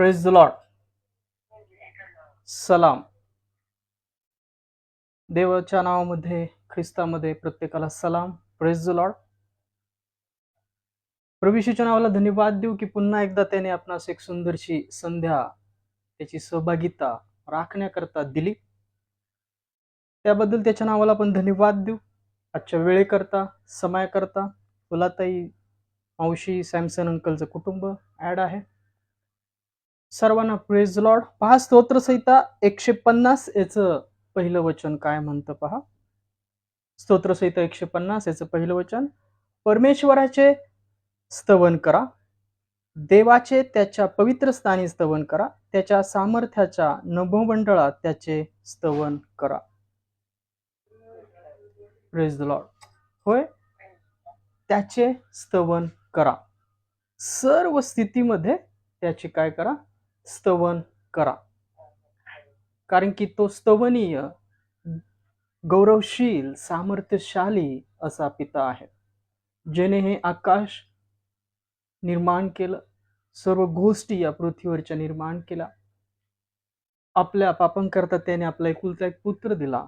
Praise the Lord. सलाम. देवाच्या नावामध्ये ख्रिस्तामध्ये प्रत्येकाला सलाम. Praise the lord. प्रभू येशूच्या नावाला धन्यवाद देऊ की पुन्हा एकदा त्याने आपणास एक सुंदरशी संध्या त्याची सहभागिता राखण्याकरता दिली. त्याबद्दल त्याच्या नावाला आपण धन्यवाद देऊ. आजच्या वेळेकरता समयाकरता फुलाताई मावशी सॅमसन अंकलचं कुटुंब ऍड आहे. सर्वांना प्रेज लॉर्ड. पहा स्तोत्रसंहिता 150 याचं पहिलं वचन काय म्हणतं पहा. स्तोत्रसंहिता 150 याचं पहिलं वचन, परमेश्वराचे स्तवन करा, देवाचे त्याच्या पवित्र स्थानी स्तवन करा, त्याच्या सामर्थ्याच्या नभोमंडळात त्याचे स्तवन करा. Praise the Lord. होय, त्याचे स्तवन करा. सर्व स्थितीमध्ये त्याचे काय करा? स्तवन करा. कारण की तो स्तवनीय, गौरवशील, सामर्थ्यशाली असा पिता आहे, ज्याने हे आकाश निर्माण केलं, सर्व गोष्टी या पृथ्वीवरच्या निर्माण केल्या. आपल्या पापांकरता त्याने आपला एकुलता एक पुत्र दिला,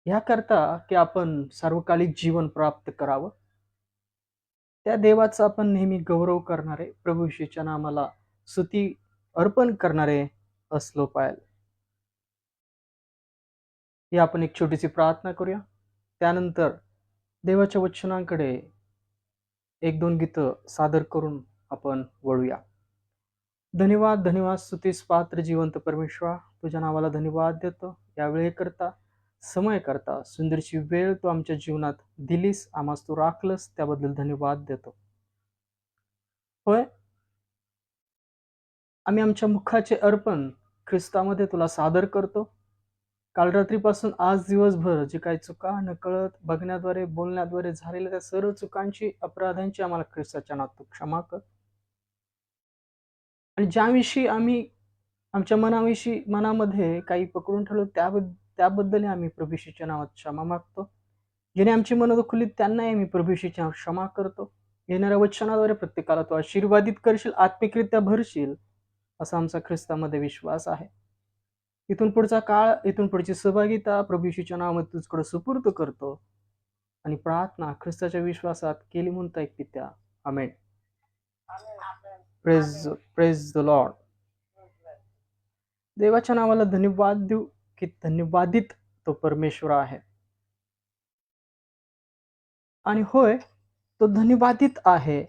याकरता की आपण सार्वकालिक जीवन प्राप्त करावं. त्या देवाचा आपण नेहमी गौरव करणारे, प्रभू येशूच्या नामाला स्तुती अर्पण करणारे असलो पाहिजे. ही आपण एक छोटीशी प्रार्थना करूया. त्यानंतर देवाच्या वचनांकडे एक दोन गीतं सादर करून आपण वळूया. धन्यवाद, धन्यवाद स्तुतीस पात्र जिवंत परमेश्वरा, तुझ्या नावाला धन्यवाद देतो. या वेळेकरता, समय करता सुंदरशी वेळ तू आमच्या जीवनात दिलीस, आम्हास तू राखलस, त्याबद्दल धन्यवाद देतो. होय, आम्ही आमच्या मुखाचे अर्पण ख्रिस्तामध्ये तुला सादर करतो. काल रात्रीपासून आज दिवसभर जे काही चुका नकळत बघण्याद्वारे बोलण्याद्वारे झालेल्या त्या सर्व चुकांची, अपराधांची आम्हाला ख्रिस्ताच्या नावात तू क्षमा कर. आणि ज्याविषयी आम्ही आमच्या मनामध्ये काही पकडून ठेवलं त्याबद्दल आम्ही प्रभू येशूच्या नावात क्षमा मागतो. जेणे आमची मन दुखली त्यांनाही आम्ही प्रभू येशूच्या नावात क्षमा करतो. येणाऱ्या वचनाद्वारे प्रत्येकाला तू आशीर्वादित करशील, आत्मिकरित्या भरशील, असा आमचा ख्रिस्तामध्ये विश्वास आहे. इथून पुढचा काळ, इथून पुढची सहभागिता प्रभू येशूच्या नावामध्ये तुझकडे सुपूर्द करतो आणि प्रार्थना ख्रिस्ताच्या विश्वासात केली म्हणता एक पित्या. आमेन. Praise the lord. देवाच्या नावाला धन्यवाद देऊ की धन्यवादित तो परमेश्वर आहे. आणि होय, तो धन्यवादित आहे,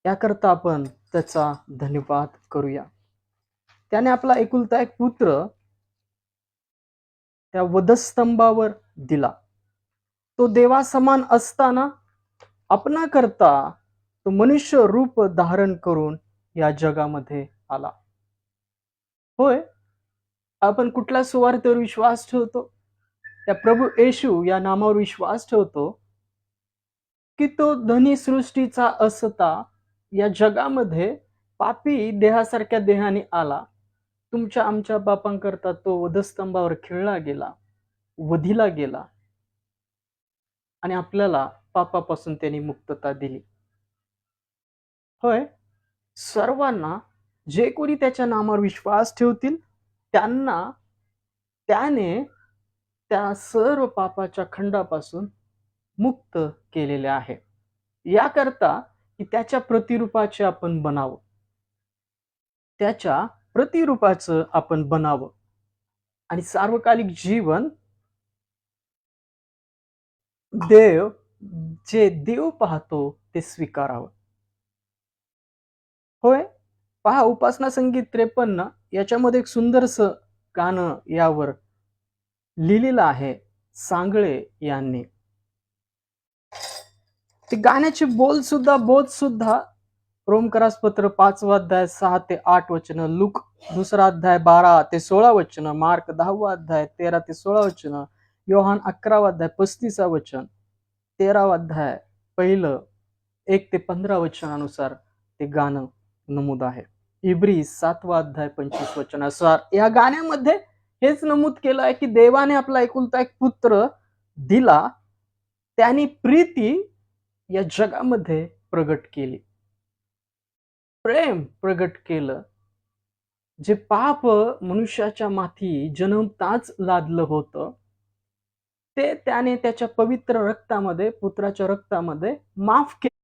याकरता आपण त्याचा धन्यवाद करूया. त्याने आपला एकुलता एक पुत्र त्या वधस्तंभावर दिला. तो देवासमान असताना आपणा करता तो मनुष्य रूप धारण करून या जगामध्ये आला. होय, आपण कुठल्या सुवार्तेवर विश्वास ठेवतो? त्या प्रभू येशू या नामावर विश्वास ठेवतो की तो धनी सृष्टीचा असता या जगामध्ये पापी देहासारख्या देहाने आला. तुमच्या आमच्या पापांकरता तो वधस्तंभावर खिळला गेला, वधिला गेला आणि आपल्याला पापापासून त्यांनी मुक्तता दिली. होय, सर्वांना जे कोणी त्याच्या नामावर विश्वास ठेवतील त्यांना त्याने त्या सर्व पापाच्या खंडापासून मुक्त केलेले आहे. याकरता की त्याच्या प्रतिरूपाचे आपण बनावं, त्याच्या प्रतिरूपाचं आपण बनावं आणि सार्वकालिक जीवन जे देव पाहतो ते स्वीकारावं. होय, पहा उपासना संगीत 53 याच्यामध्ये एक सुंदरसं गाणं यावर लिहिलेलं आहे सांगळे यांनी. ते गाण्याचे बोध सुद्धा रोमकरास पत्र 5वा अध्याय 6 ते 8 वचन, लूक 2रा अध्याय 12 ते 16 वचन, मार्क 10वा अध्याय 13 ते 16 वचन, योहान 11वा अध्याय 35 वचन, 13वा अध्याय 1 ते 15 वचनानुसार ते गाणं नमूद आहे. इब्री 7वा अध्याय 25 वचनानुसार या गाण्यामध्ये हेच नमूद केलं आहे की देवाने आपला एकुलता एक पुत्र दिला, त्याने प्रीती या जगामध्ये प्रगट केली. प्रेम प्रगट केलं. जे पाप मनुष्याच्या माथी जन्मताच लादलं होतं, ते त्याने त्याच्या पवित्र रक्तामध्ये, पुत्राच्या रक्तामध्ये माफ केलं.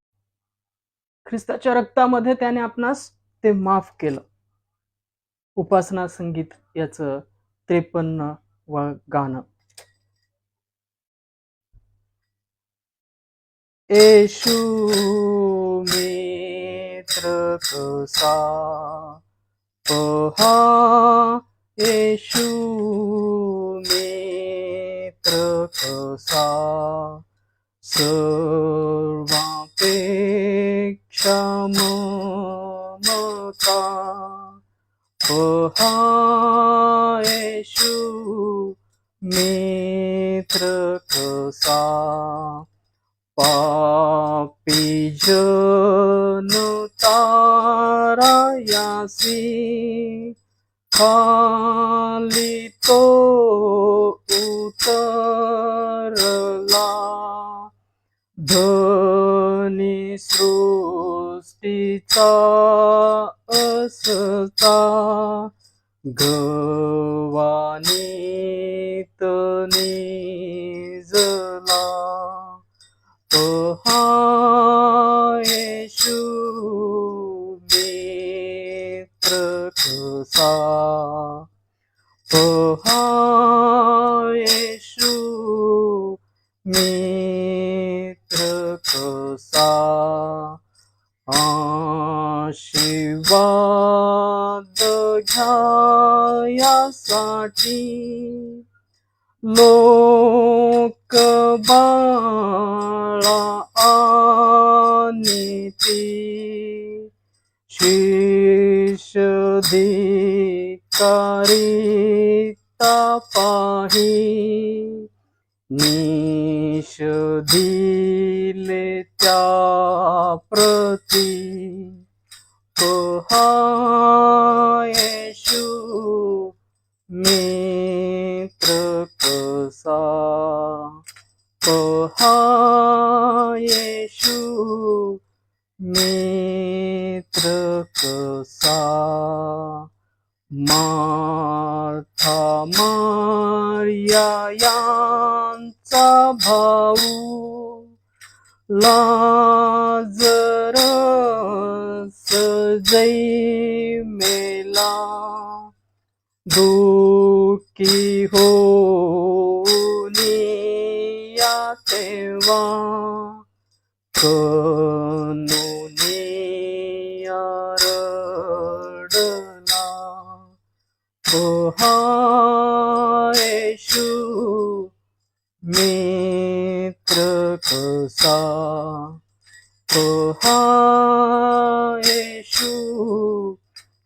ख्रिस्ताच्या रक्तामध्ये त्याने आपणास ते माफ केलं. उपासना संगीत याचं 53व गाणं. येशू मित्र कसा पहा, येशू मित्र कसा सर्वापेक्षा ममता पहा, येशू मित्र कसा पापी जन तारायासी खाली तो उतरला, धनी सृष्टीचा असता गवानीत निजला. पहा, येशू मित्र कसा पहा, येशू मित्र कसा आशीर्वाद घ्यायासाठी लोक बाळा आनिती, शिष्यधिकारिता पाही निश दिले त्या प्रती. पहा, येशू मित्र कसा पहा, येशू मित्र कसा. मार्था मारिया यांचा भाऊ लाजरस जै मेला, दुःखी होऊनिया तेव्हा कनुनिया रडला. पहा, येशू मित्र कसा पहा, येशू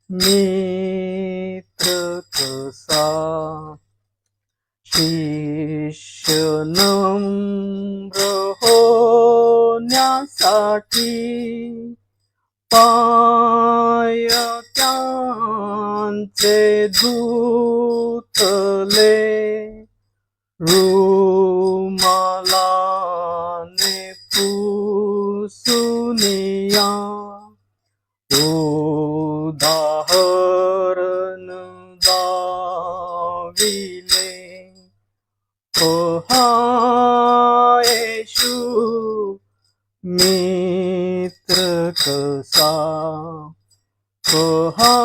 मित्र कसा. शिष्य नम्र होण्यासाठी पाय त्यांचे धुतले, रुमालाने पुसुनिया उदाहरण दाविले. पहा, येशू मित्र कसा पहा,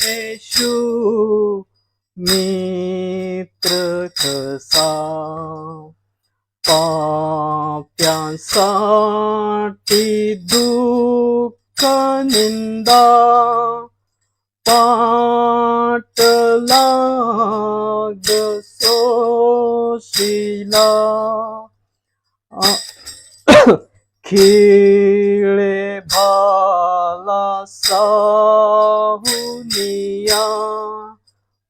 येशू मित्र कसा. पाप्यांसाठी दुःख निंदा पाटलाग सोशिला, खिळे भाला साहुनिया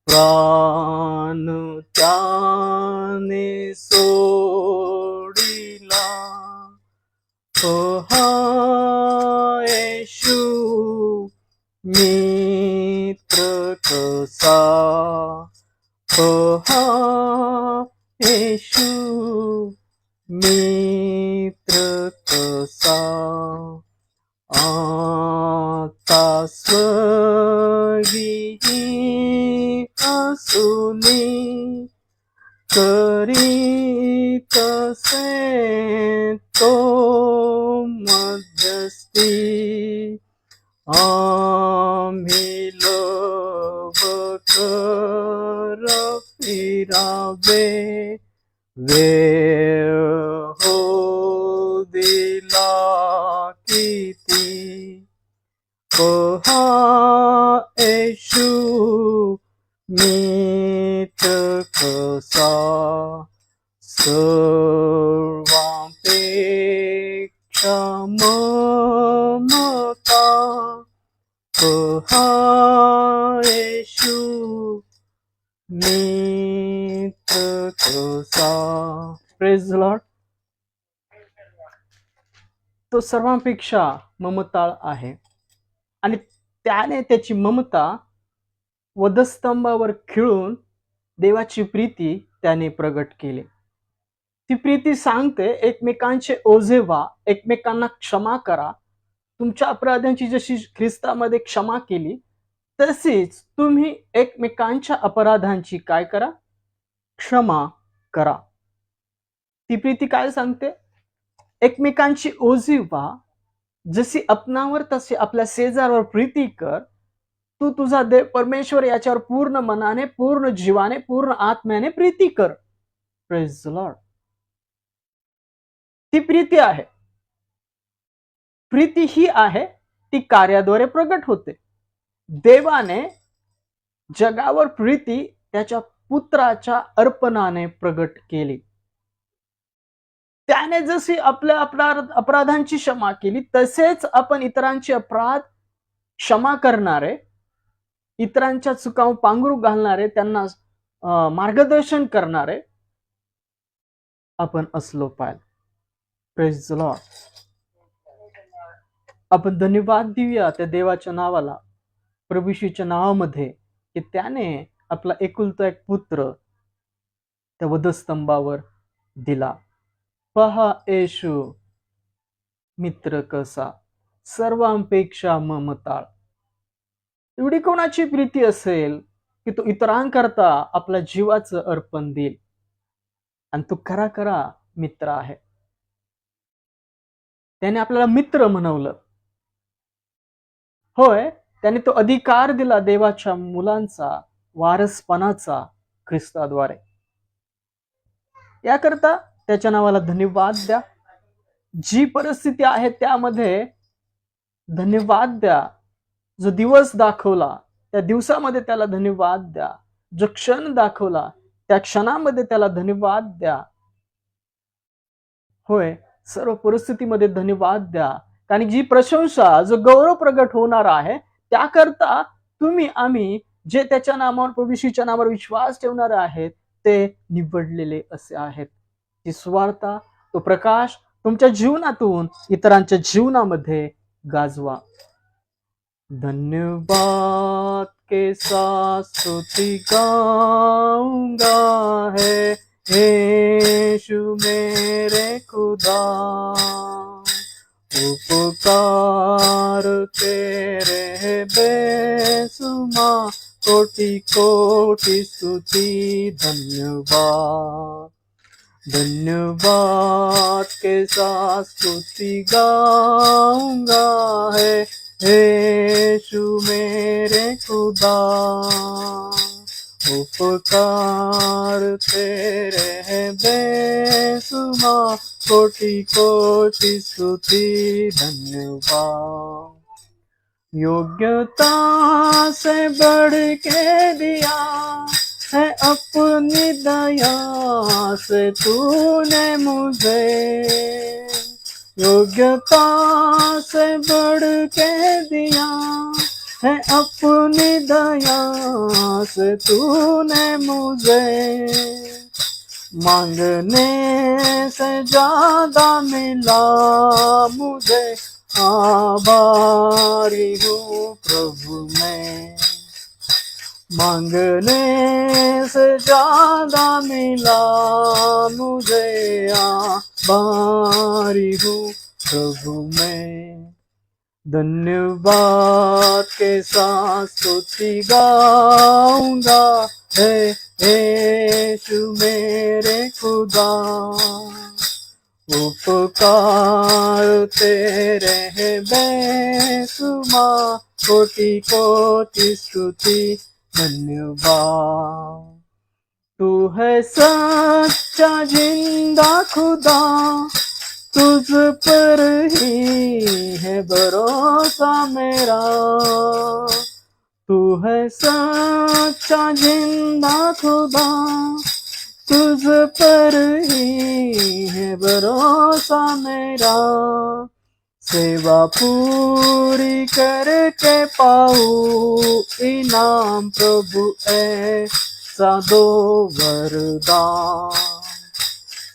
प्राण त्याने सोडिला. पहा, येशू मित्र कसा पहा, येशू मित्र कसा. आता स्वर्गी असुनी करी तसे तो मध्यस्थी आम्ही लवकर फिरावे वेळ हो दिला किती पहा येशू मीत कसा सर्वांपेक्षा ममता पहा येशू मीत कसा. Praise the Lord. तो सर्वांपेक्षा ममताळ आहे आणि त्याने त्याची ममता वधस्तंभावर खिळून देवाची प्रीती त्याने प्रगट केली. ती प्रीती सांगते एकमेकांचे ओझे व्हा, एकमेकांना क्षमा करा. तुमच्या अपराधांची जशी ख्रिस्तामध्ये क्षमा केली तशीच तुम्ही एकमेकांच्या अपराधांची काय करा, क्षमा करा. ती प्रीती काय सांगते, एकमेकांची ओझी व्हा, जशी आपणावर तशी आपल्या शेजारावर प्रीती कर. तू तुझा देव परमेश्वर याच्यावर पूर्ण मनाने, पूर्ण जीवाने, पूर्ण आत्म्याने प्रीती कर. Praise the Lord. ती प्रीती आहे. प्रीती ही आहे ती कार्याद्वारे प्रगट होते. देवाने जगावर प्रीती त्याच्या पुत्राच्या अर्पणाने प्रगट केली. त्याने जशी आपल्या अपराधांची क्षमा केली तसेच आपण इतरांचे अपराध क्षमा करणारे, इतरांच्या चुका पांघरू घालणारे, त्यांना मार्गदर्शन करणारे आपण असलो पाहिजे. Praise the Lord. आपण धन्यवाद देऊया त्या देवाच्या नावाला, प्रभू येशूच्या नावामध्ये, की त्याने आपला एकुलता एक पुत्र त्या वधस्तंभावर दिला. पहा येशू मित्र कसा सर्वांपेक्षा ममताळ. एवढी कोणाची प्रीती असेल की तो इतरांकरता आपल्या जीवाचं अर्पण देईल, आणि तो खरा खरा मित्र आहे. त्याने आपल्याला मित्र म्हणवलं. होय, त्याने तो अधिकार दिला देवाच्या मुलांचा, वारसपणाचा ख्रिस्ताद्वारे. याकरता त्याच्या नावाला धन्यवाद द्या. जी परिस्थिती आहे त्यामध्ये धन्यवाद द्या. जो दिवस दाखवला त्या दिवसामध्ये त्याला धन्यवाद द्या. जो क्षण दाखवला त्या क्षणामध्ये त्याला धन्यवाद द्या. होय, सर्व परिस्थितीमध्ये धन्यवाद द्या. कारण जी प्रशंसा, जो गौरव प्रगट होणार आहे त्याकरता तुम्ही आम्ही जे त्याच्या नावावर, प्रभू येशूच्या नावावर विश्वास ठेवणारे आहेत ते निवडलेले असे आहेत. ती सुवार्ता, तो प्रकाश तुमच्या जीवनातून इतरांच्या जीवनामध्ये गाजवा. धन्यवाद के साथ स्तुति गाऊंगा है यीशु मेरे खुदा, उपकार तेरे बेसुमार, कोटि कोटि स्तुति. धन्यवाद, धन्यवाद के साथ स्तुति गाऊंगा है यीशु मेरे खुदा, उपकार तेरे हैं बेसुमार, कोटि कोटि स्तुति. धन्यवाद. योग्यता से बढ़ के दिया है अपनी दया से तूने मुझे, योग्यता से बढ़ के दिया है अपनी दया से तूने मुझे, मांगने से ज्यादा मिला मुझे, आभारी हूँ प्रभु मैं. मांगने से ज्यादा मिला मुझे, आभारी हूँ प्रभु मैं. धन्यवाद के साथ स्तुति गाऊंगा, हे यीशु मेरे खुदा। उपकार तेरे है बेसुमार, कोटि कोटि स्तुति धन्यवाद। तू है सच्चा जिंदा खुदा, तुझ पर ही है भरोसा मेरा। तू है सच्चा जिंदा खुदा, तुझ पर ही है भरोसा मेरा। सेवा पूरी करके पाऊं इनाम प्रभु ऐसा दो वरदान।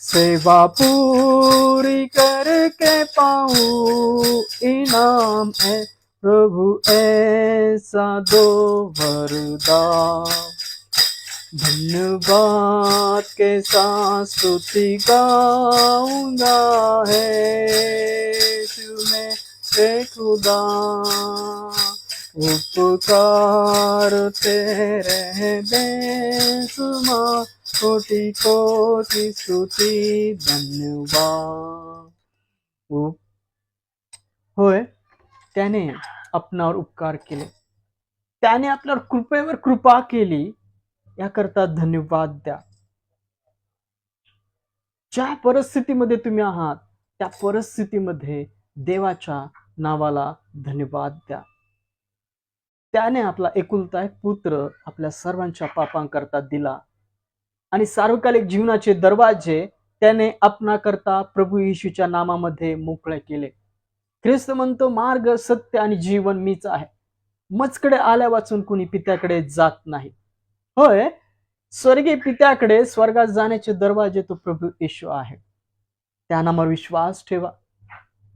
सेवा पूरी करके पाऊं इनाम है प्रभु ऐसा दो वरदान। धन्यवाद के साथ स्तुति गाऊंगा, है यीशु मेरे खुदा। उपकार तेरे है बेसुमार, कोटि कोटि स्तुति धन्यवाद। होय, त्याने आपणावर उपकार केले, त्याने आपल्यावर कृपेवर कृपा केली, याकरता धन्यवाद द्या। ज्या परिस्थितीमध्ये तुम्ही आहात त्या परिस्थितीमध्ये देवाच्या नावाला धन्यवाद द्या। त्याने आपला एकुलता एक पुत्र आपल्या सर्वांच्या पापांकरता दिला आणि सार्वकालिक जीवनाचे दरवाजे त्याने आपणाकरता प्रभू येशूच्या नामामध्ये मोकळे केले। ख्रिस्त म्हणतो, मार्ग सत्य आणि जीवन मीच आहे, मजकडे आल्या वाचून कुणी पित्याकडे जात नाही। होय, स्वर्गीय पित्याकडे स्वर्गात जाण्याचे दरवाजे तो प्रभू येशू आहे। त्या नामावर विश्वास ठेवा,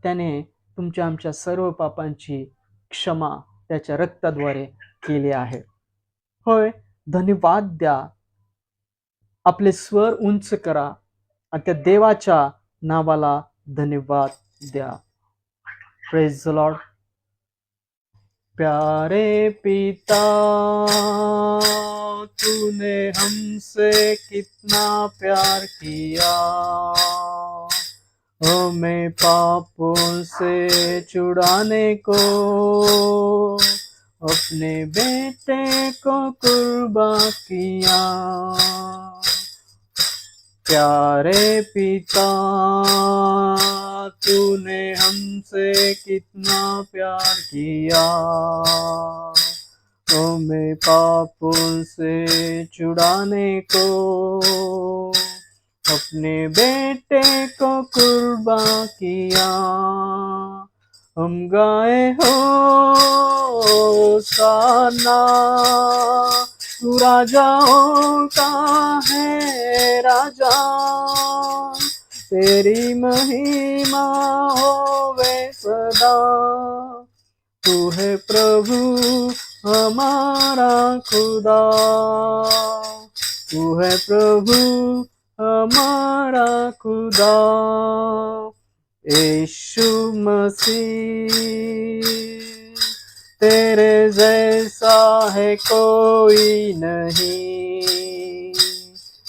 त्याने तुमच्या आमच्या सर्व पापांची क्षमा त्याच्या रक्ताद्वारे केली आहे। होय, धन्यवाद द्या, आपले स्वर उंच करा आणि त्या देवाच्या नावाला धन्यवाद द्या। Praise the Lord. प्यारे पिता, तूने हमसे कितना प्यार किया, हमें पापों से छुड़ाने को अपने बेटे को कुर्बान किया। प्यारे पिता, तूने हमसे कितना प्यार किया, हमें पापों से छुड़ाने को अपने बेटे को कुर्बान किया। हम गाए होसाना, तू राजाओं का है राजा, तेरी महिमा होवे सदा। तू है प्रभु हमारा खुदा, तू है प्रभु हमारा खुदा। यीशु मसीह, तेरे जैसा है कोई नहीं,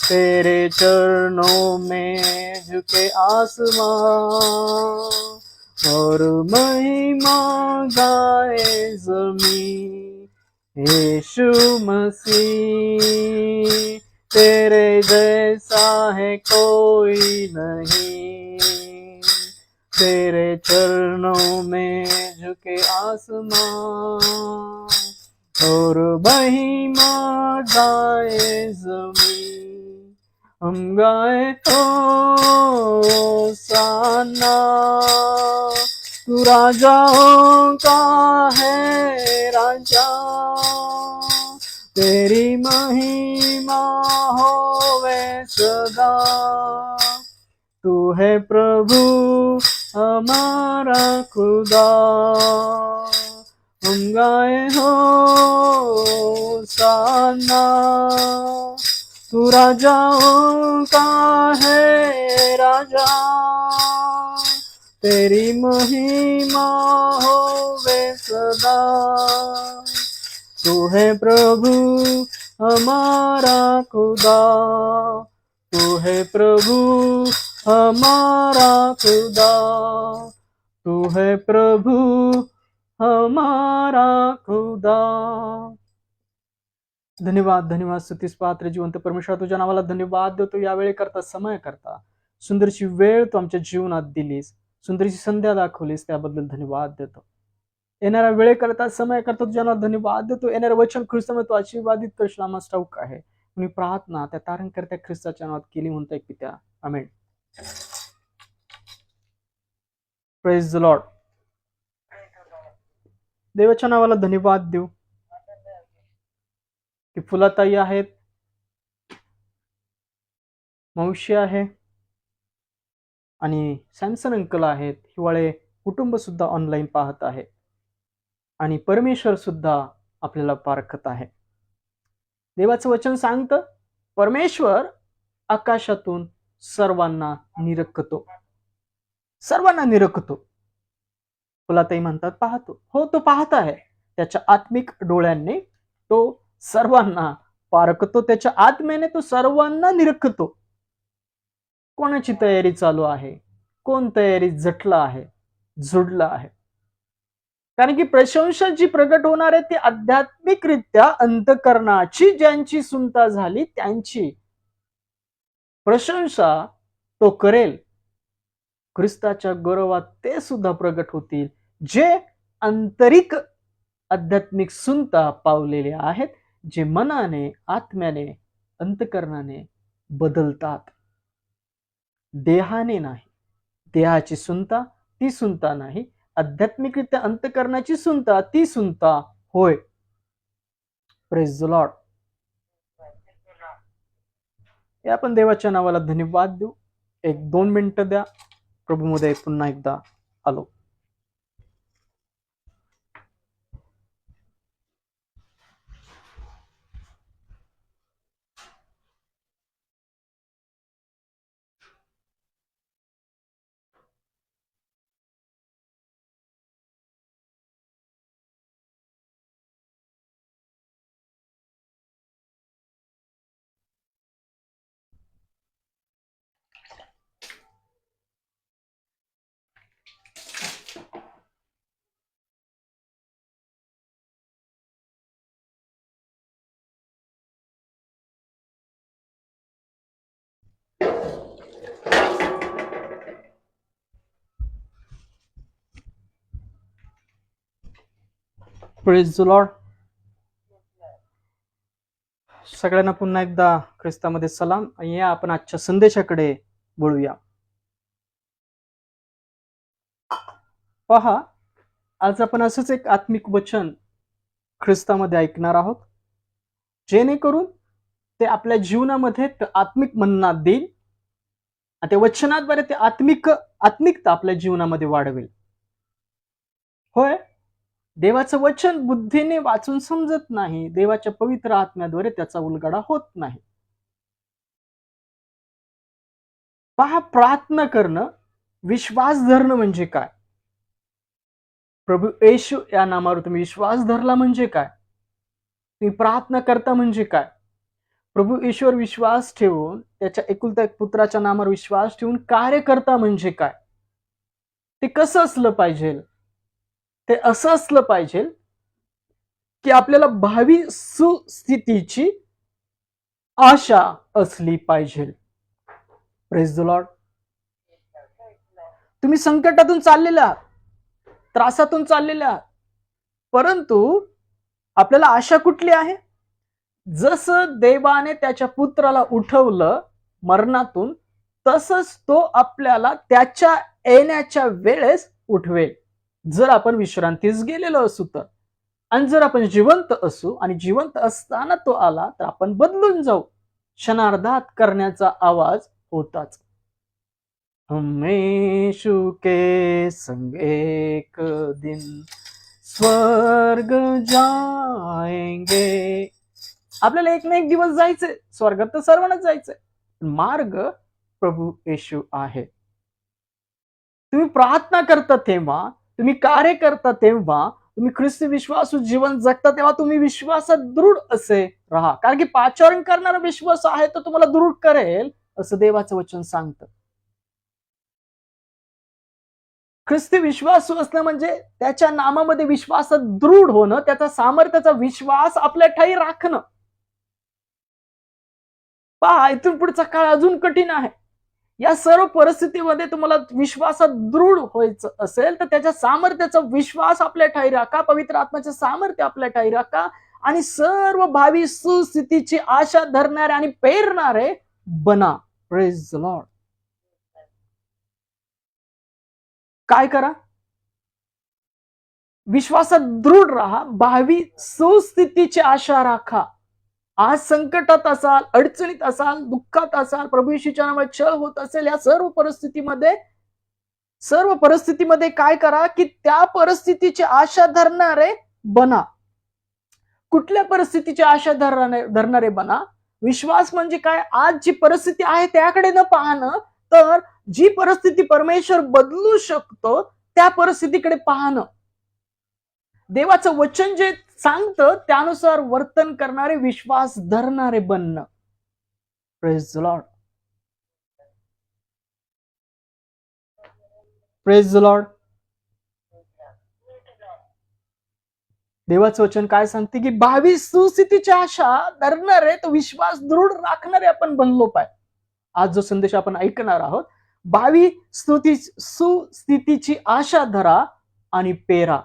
तेरे चरणों में झुके आसमां और महिमा गाए ज़मीं। यीशु मसीह, तेरे जैसा है कोई नहीं, तेरे चरणों में झुके आसमां और महिमा गाए ज़मीं। हम गाए होसाना, तू राजाओं का है राजा, तेरी महिमा होवे सदा। तू है प्रभु हमारा खुदा, हम गाए होसाना, तू राजाओं का है राजा, तेरी महिमा होवे सदा। तू है प्रभु हमारा खुदा, तू है प्रभु हमारा खुदा, तू है प्रभु हमारा खुदा। धन्यवाद, धन्यवाद स्तुतीस पात्र जिवंत परमेश्वर, तुझ्या नावाला धन्यवाद देतो या वेळे करता, समय करता सुंदरशी वेळ तू आमच्या जीवनात दिलीस, सुंदरशी संध्या दाखवलीस, त्याबद्दल धन्यवाद देतो. येणाऱ्या वेळे करता, समय करता तुझ्या नावाला धन्यवाद देतो. येणारं वचन ख्रिस्तामध्ये तू आशीर्वादित करशील आम्हाला ठाऊक आहे. मी प्रार्थना त्या तारणकर्त्या ख्रिस्ताच्या नावात केली म्हणतोय पित्या, आमेन. Praise the lord. देवाच्या नावाला धन्यवाद देऊ की फुलाताई आहेत, मावशी आहे आणि सॅमसन अंकल आहेत. हिवाळे कुटुंब सुद्धा ऑनलाईन पाहत आहे आणि परमेश्वर सुद्धा आपल्याला पारखत आहे. देवाचं वचन सांगतं, परमेश्वर आकाशातून सर्वांना निरखतो, सर्वांना निरखतो. फुलाताई म्हणतात पाहतो. हो, तो पाहत आहे. त्याच्या आत्मिक डोळ्यांनी तो सर्वांना पारखतो, त्याच्या आत्म्याने तो सर्वांना निरखतो. कोणाची तयारी चालू आहे, कोण तयारी जटला आहे, जुडला आहे. कारण की प्रशंसा जी प्रगट होणार आहे ती आध्यात्मिकरित्या अंतःकरणाची ज्यांची सुंता झाली त्यांची प्रशंसा तो करेल. ख्रिस्ताच्या गौरवात ते सुद्धा प्रगट होतील जे आंतरिक आध्यात्मिक सुंता पावलेले आहेत, जे मनाने, आत्म्याने, अंतःकरणाने बदलतात, देहाने नाही. देहाची सुंता ती सुंता नाही, आध्यात्मिकरित्या अंतःकरणाची सुंता ती सुंता होय. Praise the Lord. आपण देवाच्या नावाला धन्यवाद देऊ. 1-2 मिनिटं द्या. प्रभूमध्ये पुन्हा एकदा आलो. Praise the Lord. सगळ्यांना पुन्हा एकदा ख्रिस्तामध्ये सलाम. या आपण आजच्या संदेशाकडे वळूया. पहा, आज आपण असंच एक आत्मिक वचन ख्रिस्तामध्ये ऐकणार आहोत, जेणेकरून ते आपल्या जीवनामध्ये आत्मिक मन्ना देईल आणि त्या वचनाद्वारे ते आत्मिकता आपल्या जीवनामध्ये वाढवेल. होय, देवाचं वचन बुद्धीने वाचून समजत नाही, देवाच्या पवित्र आत्म्याद्वारे त्याचा उलगडा होत नाही. पहा, प्रार्थना करणं, विश्वास धरणं म्हणजे काय? प्रभू येशू या नामावर तुम्ही विश्वास धरला म्हणजे काय? तुम्ही प्रार्थना करता म्हणजे काय? प्रभू ईश्वर विश्वास ठेवून, त्याच्या एकुलत्या एक पुत्राच्या नामावर विश्वास ठेवून कार्य करता म्हणजे काय? ते कसं असलं पाहिजे? ते असं असलं पाहिजे की आपल्याला भावी सुस्थितीची आशा असली पाहिजे. Praise the Lord. तुम्ही संकटातून चाललेले आहात, त्रासातून चाललेले आहात, परंतु आपल्याला आशा कुठली आहे? जसं देवाने त्याच्या पुत्राला उठवलं मरणातून, तसंच तो आपल्याला त्याच्या येण्याच्या वेळेस उठवेल, जर आपण विश्रांतीस गेलेलो असू तर. आणि जर आपण जिवंत असू आणि जिवंत असताना तो आला तर आपण बदलून जाऊ. क्षणार्धात करण्याचा आवाज होताच. हम यीशु के संग एक दिन स्वर्ग जाएंगे. आपल्याला एक ना एक दिवस जायचंय स्वर्गात, तर सर्वांनाच जायचंय. मार्ग प्रभू येशू आहे. तुम्ही प्रार्थना करता तेव्हा, तुम्ही कार्य करता तेव्हा, तुम्ही ख्रिस्ती विश्वासू जीवन जगता तेव्हा तुम्ही विश्वासात दृढ असे राहा. कारण की पाचारण करणारा विश्वास आहे तो तुम्हाला दृढ करेल असं देवाचं वचन सांगतं. ख्रिस्ती विश्वासू असणं म्हणजे त्याच्या नामामध्ये विश्वासात दृढ होणं, त्याचा सामर्थ्याचा विश्वास आपल्या ठायी राखणं. पहा, इथून पुढचा काळ अजून कठीण आहे. या सर्व परिस्थितीमध्ये तुम्हाला विश्वासात दृढ व्हायचं असेल तर त्याच्या सामर्थ्याचा विश्वास आपल्या ठायी राखा, पवित्र आत्म्याचे सामर्थ्य आपल्या ठायी राखा आणि सर्व भावी सुस्थितीची आशा धरणारे आणि पेरणारे बना. Praise the Lord. काय करा? विश्वासात दृढ राहा, भावी सुस्थितीची आशा राखा. आज संकटात असाल, अडचणीत असाल, दुःखात असाल, प्रभू येशूच्या नावाने छळ होत असेल, या सर्व परिस्थितीमध्ये काय करा की त्या परिस्थितीची आशा धरणारे बना. कुठल्या परिस्थितीची आशा धरणारे बना? विश्वास म्हणजे काय? आज जी परिस्थिती आहे त्याकडे न पाहणं, तर जी परिस्थिती परमेश्वर बदलू शकतो त्या परिस्थितीकडे पाहणं. देवाचं वचन जे सांगतं त्यानुसार वर्तन करणारे, विश्वास धरणारे बनणं. Praise the Lord. Praise the Lord. देवाचं वचन काय सांगते की भावी सुस्थितीची आशा धरणारे, तो विश्वास दृढ राखणारे आपण बनलो पाहिजे. आज जो संदेश आपण ऐकणार आहोत, भावी सुस्थितीची आशा धरा आणि पेरा.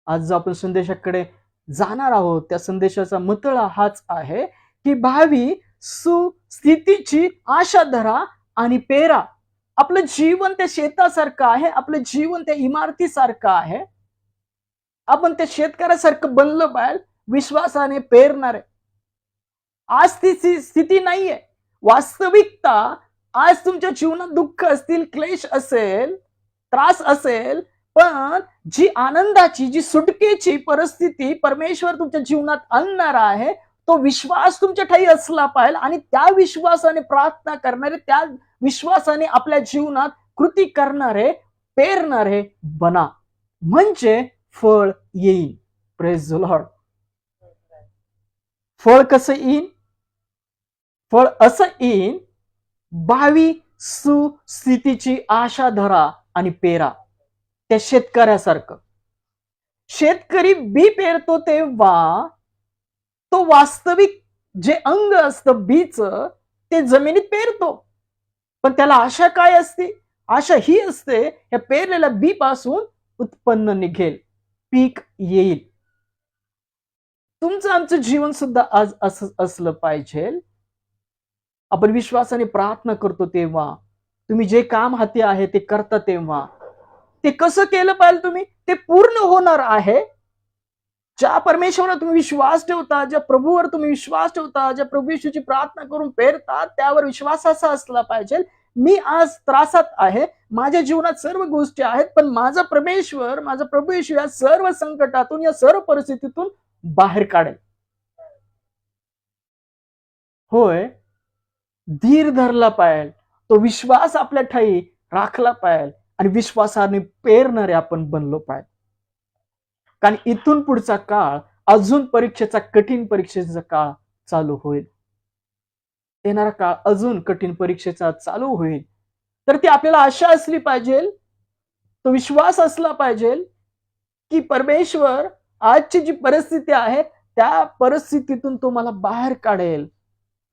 आज जो आपण संदेशाकडे जाणार आहोत त्या संदेशाचा मतळा हाच आहे की भावी सुस्थितीची आशा धरा आणि पेरा. आपलं जीवन त्या शेतासारखं आहे, आपलं जीवन त्या इमारतीसारखं आहे. आपण त्या शेतकऱ्यासारखं बनलं पाहिजे, विश्वासाने पेरणारे. आज ती स्थिती नाहीये, वास्तविकता. आज तुमच्या जीवनात दुःख असतील, क्लेश असेल, त्रास असेल, पण जी आनंदाची, जी सुटकेची परिस्थिती परमेश्वर तुमच्या जीवनात आणणार आहे, तो विश्वास तुमच्या ठायी असला पाहिजे आणि त्या विश्वासाने प्रार्थना करणारे, त्या विश्वासाने आपल्या जीवनात कृती करणारे, पेरणारे बना. म्हणजे फळ येईल. Praise the Lord. फळ कसं येईल? फळ असं येईल, भावी सुस्थितीची आशा धरा आणि पेरा. त्या शेतकऱ्यासारखं. शेतकरी बी पेरतो तेव्हा तो वास्तविक जे अंग असतं बीचं ते जमिनीत पेरतो, पण त्याला आशा काय असते? आशा ही असते या पेरलेल्या बी पासून उत्पन्न निघेल, पीक येईल. तुमचं आमचं जीवन सुद्धा आज असं असलं पाहिजे. आपण विश्वासाने प्रार्थना करतो तेव्हा, तुम्ही जे काम हाती आहे ते करता तेव्हा, ते कसं केलं पाहिजे तुम्ही? ते पूर्ण होणार आहे. ज्या परमेश्वरावर तुम्ही विश्वास ठेवता, ज्या प्रभूवर तुम्ही विश्वास ठेवता, ज्या प्रभू येशूची प्रार्थना करून पेरता, त्यावर विश्वास असा असला पाहिजे, मी आज त्रासात आहे, माझ्या जीवनात सर्व गोष्टी आहेत, पण माझा परमेश्वर, माझा प्रभू येशू या सर्व संकटातून, या सर्व परिस्थितीतून बाहेर काढेल. होय, धीर धरला पाहिजे, तो विश्वास आपल्या ठायी राखला पाहिजे आणि विश्वासाने पेरणारे आपण बनलो पाहिजे. कारण इथून पुढचा काळ अजून परीक्षेचा, कठीण परीक्षेचा काळ चालू होईल. येणारा काळ अजून कठीण परीक्षेचा चालू होईल. तर ती आपल्याला आशा असली पाहिजे, तो विश्वास असला पाहिजे की परमेश्वर आजची जी परिस्थिती आहे त्या परिस्थितीतून तो मला बाहेर काढेल.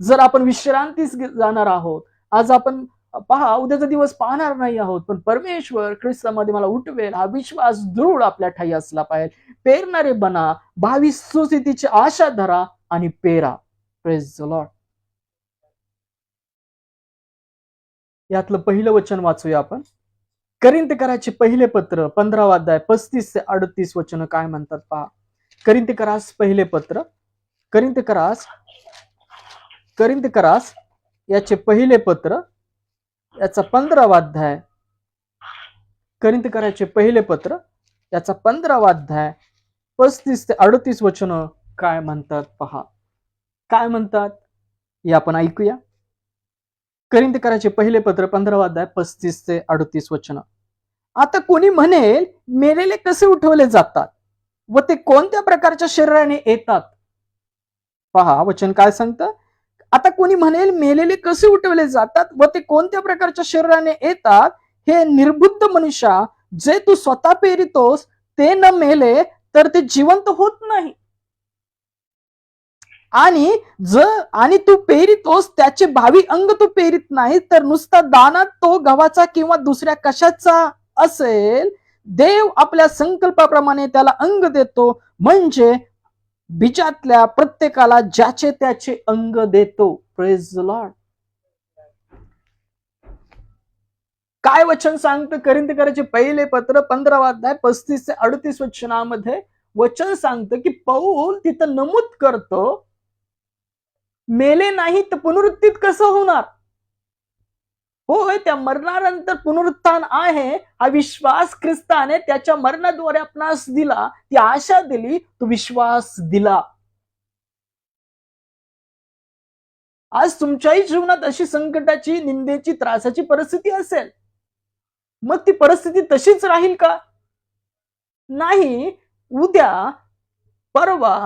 जर आपण विश्रांतीस जाणार आहोत, आज आपण पहा उद्याचा दिवस पाहणार नाही आहोत, पण परमेश्वर ख्रिस्तामध्ये मला उठवेल, हा विश्वास दृढ आपल्या ठायी असला पाहिजे. पेरणारे बना, भावी सुस्थितीची आशा धरा आणि पेरा. Praise the Lord. यातलं पहिलं वचन वाचूया आपण. करिंथकराचे पहिले पत्र 15वा अध्याय 35 ते 38 वचन काय म्हणतात पहा. करिंथकरास पहिले पत्र, करिंथकरास याचे पहिले पत्र, याचा 15वा अध्याय, करिंथकराचे पहिले पत्र याचा 15वा अध्याय 35 ते 38 वचन काय म्हणतात पहा. काय म्हणतात हे आपण ऐकूया. कोरिन्थीकराचे पहिले पत्र 15 अध्याय 35 ते 38 वचन. आता कोणी म्हणेल मेलेले कसे उठवले जातात व ते कोणत्या प्रकारच्या शरीराने येतात. पहा वचन काय सांगतं. आता कोणी म्हणेल मेलेले कसे उठवले जातात व ते कोणत्या प्रकारच्या शरीराने येतात. हे निर्बुद्ध मनुष्या, जे तू स्वतः पेरितोस ते न मेले तर ते जिवंत होत नाही. आणि तू पेरितोस त्याचे भावी अंग तू पेरित नाही, तर नुसता दाना तो गव्हाचा किंवा दुसऱ्या कशाचा असेल, देव आपल्या संकल्पाप्रमाणे त्याला अंग देतो, म्हणजे बीजातल्या प्रत्येकाला ज्याचे त्याचे अंग देतो. Praise the Lord. काय वचन सांगतं कोरिन्थीकराचे पहिले पत्र 15 अध्याय 35 ते 38 वचनामध्ये वचन सांगतं की पौल तिथं नमूद करतो, मेले नाही तर पुनरुत्थित कसं होणार. होय, त्या मरणानंतर पुनरुत्थान आहे हा विश्वास ख्रिस्ताने त्याच्या मरणाद्वारे आपणास दिला, ती आशा दिली, तो विश्वास दिला. आज तुमच्याही जीवनात अशी संकटाची, निंदेची, त्रासाची परिस्थिती असेल, मग ती परिस्थिती तशीच राहील का? नाही. उद्या परवा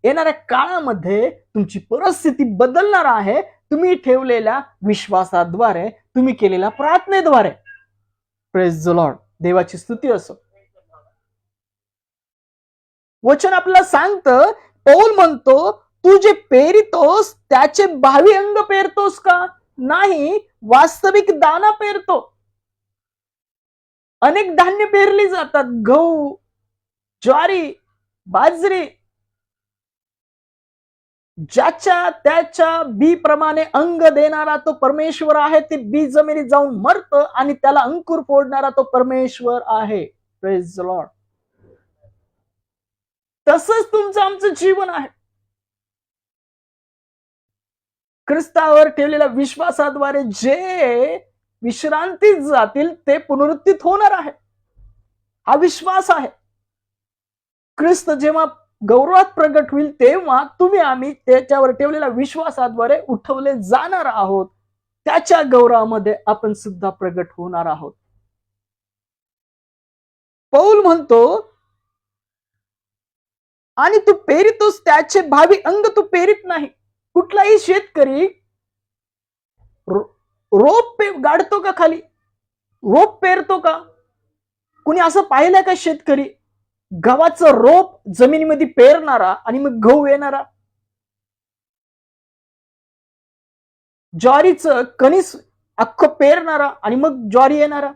येणाऱ्या काळामध्ये तुमची परिस्थिती बदलणार आहे, तुम्ही ठेवलेल्या विश्वासाद्वारे, तुम्ही केलेल्या प्रार्थनेद्वारे. Praise the Lord. देवाची स्तुती असो. वचन आपल्याला सांगतं, पौल म्हणतो, तू जे पेरितोस त्याचे भावी अंग पेरतोस का? नाही, वास्तविक दाना पेरतो. अनेक धान्य पेरली जातात, गहू, ज्वारी, बाजरी. ज्याच्या त्याच्या बी प्रमाणे अंग देणारा तो परमेश्वर आहे. ते बी जमिनीत जाऊन मरतं आणि त्याला अंकुर फोडणारा तो परमेश्वर आहे. Praise the Lord. तसंच तुमचं आमचं जीवन आहे. ख्रिस्तावर ठेवलेल्या विश्वासाद्वारे जे विश्रांतीत जातील ते पुनरुत्थित होणार आहे. हा विश्वास आहे. ख्रिस्त जेव्हा गौरवात प्रगट होईल तेव्हा तुम्ही आम्ही त्याच्यावर ठेवलेल्या विश्वासाद्वारे उठवले जाणार आहोत. त्याच्या गौरवामध्ये आपण सुद्धा प्रगट होणार आहोत. पौल म्हणतो, आणि तू पेरितोस त्याचे भावी अंग तू पेरित नाही. कुठलाही शेतकरी रोप गाडतो का खाली? रोप पेरतो का? कुणी असं पाहिलंय का शेतकरी गव्हाचं रोप जमिनीमध्ये पेरणारा आणि मग गहू येणारा? ज्वारीचं कणीस अख्खं पेरणारा आणि मग ज्वारी येणारा?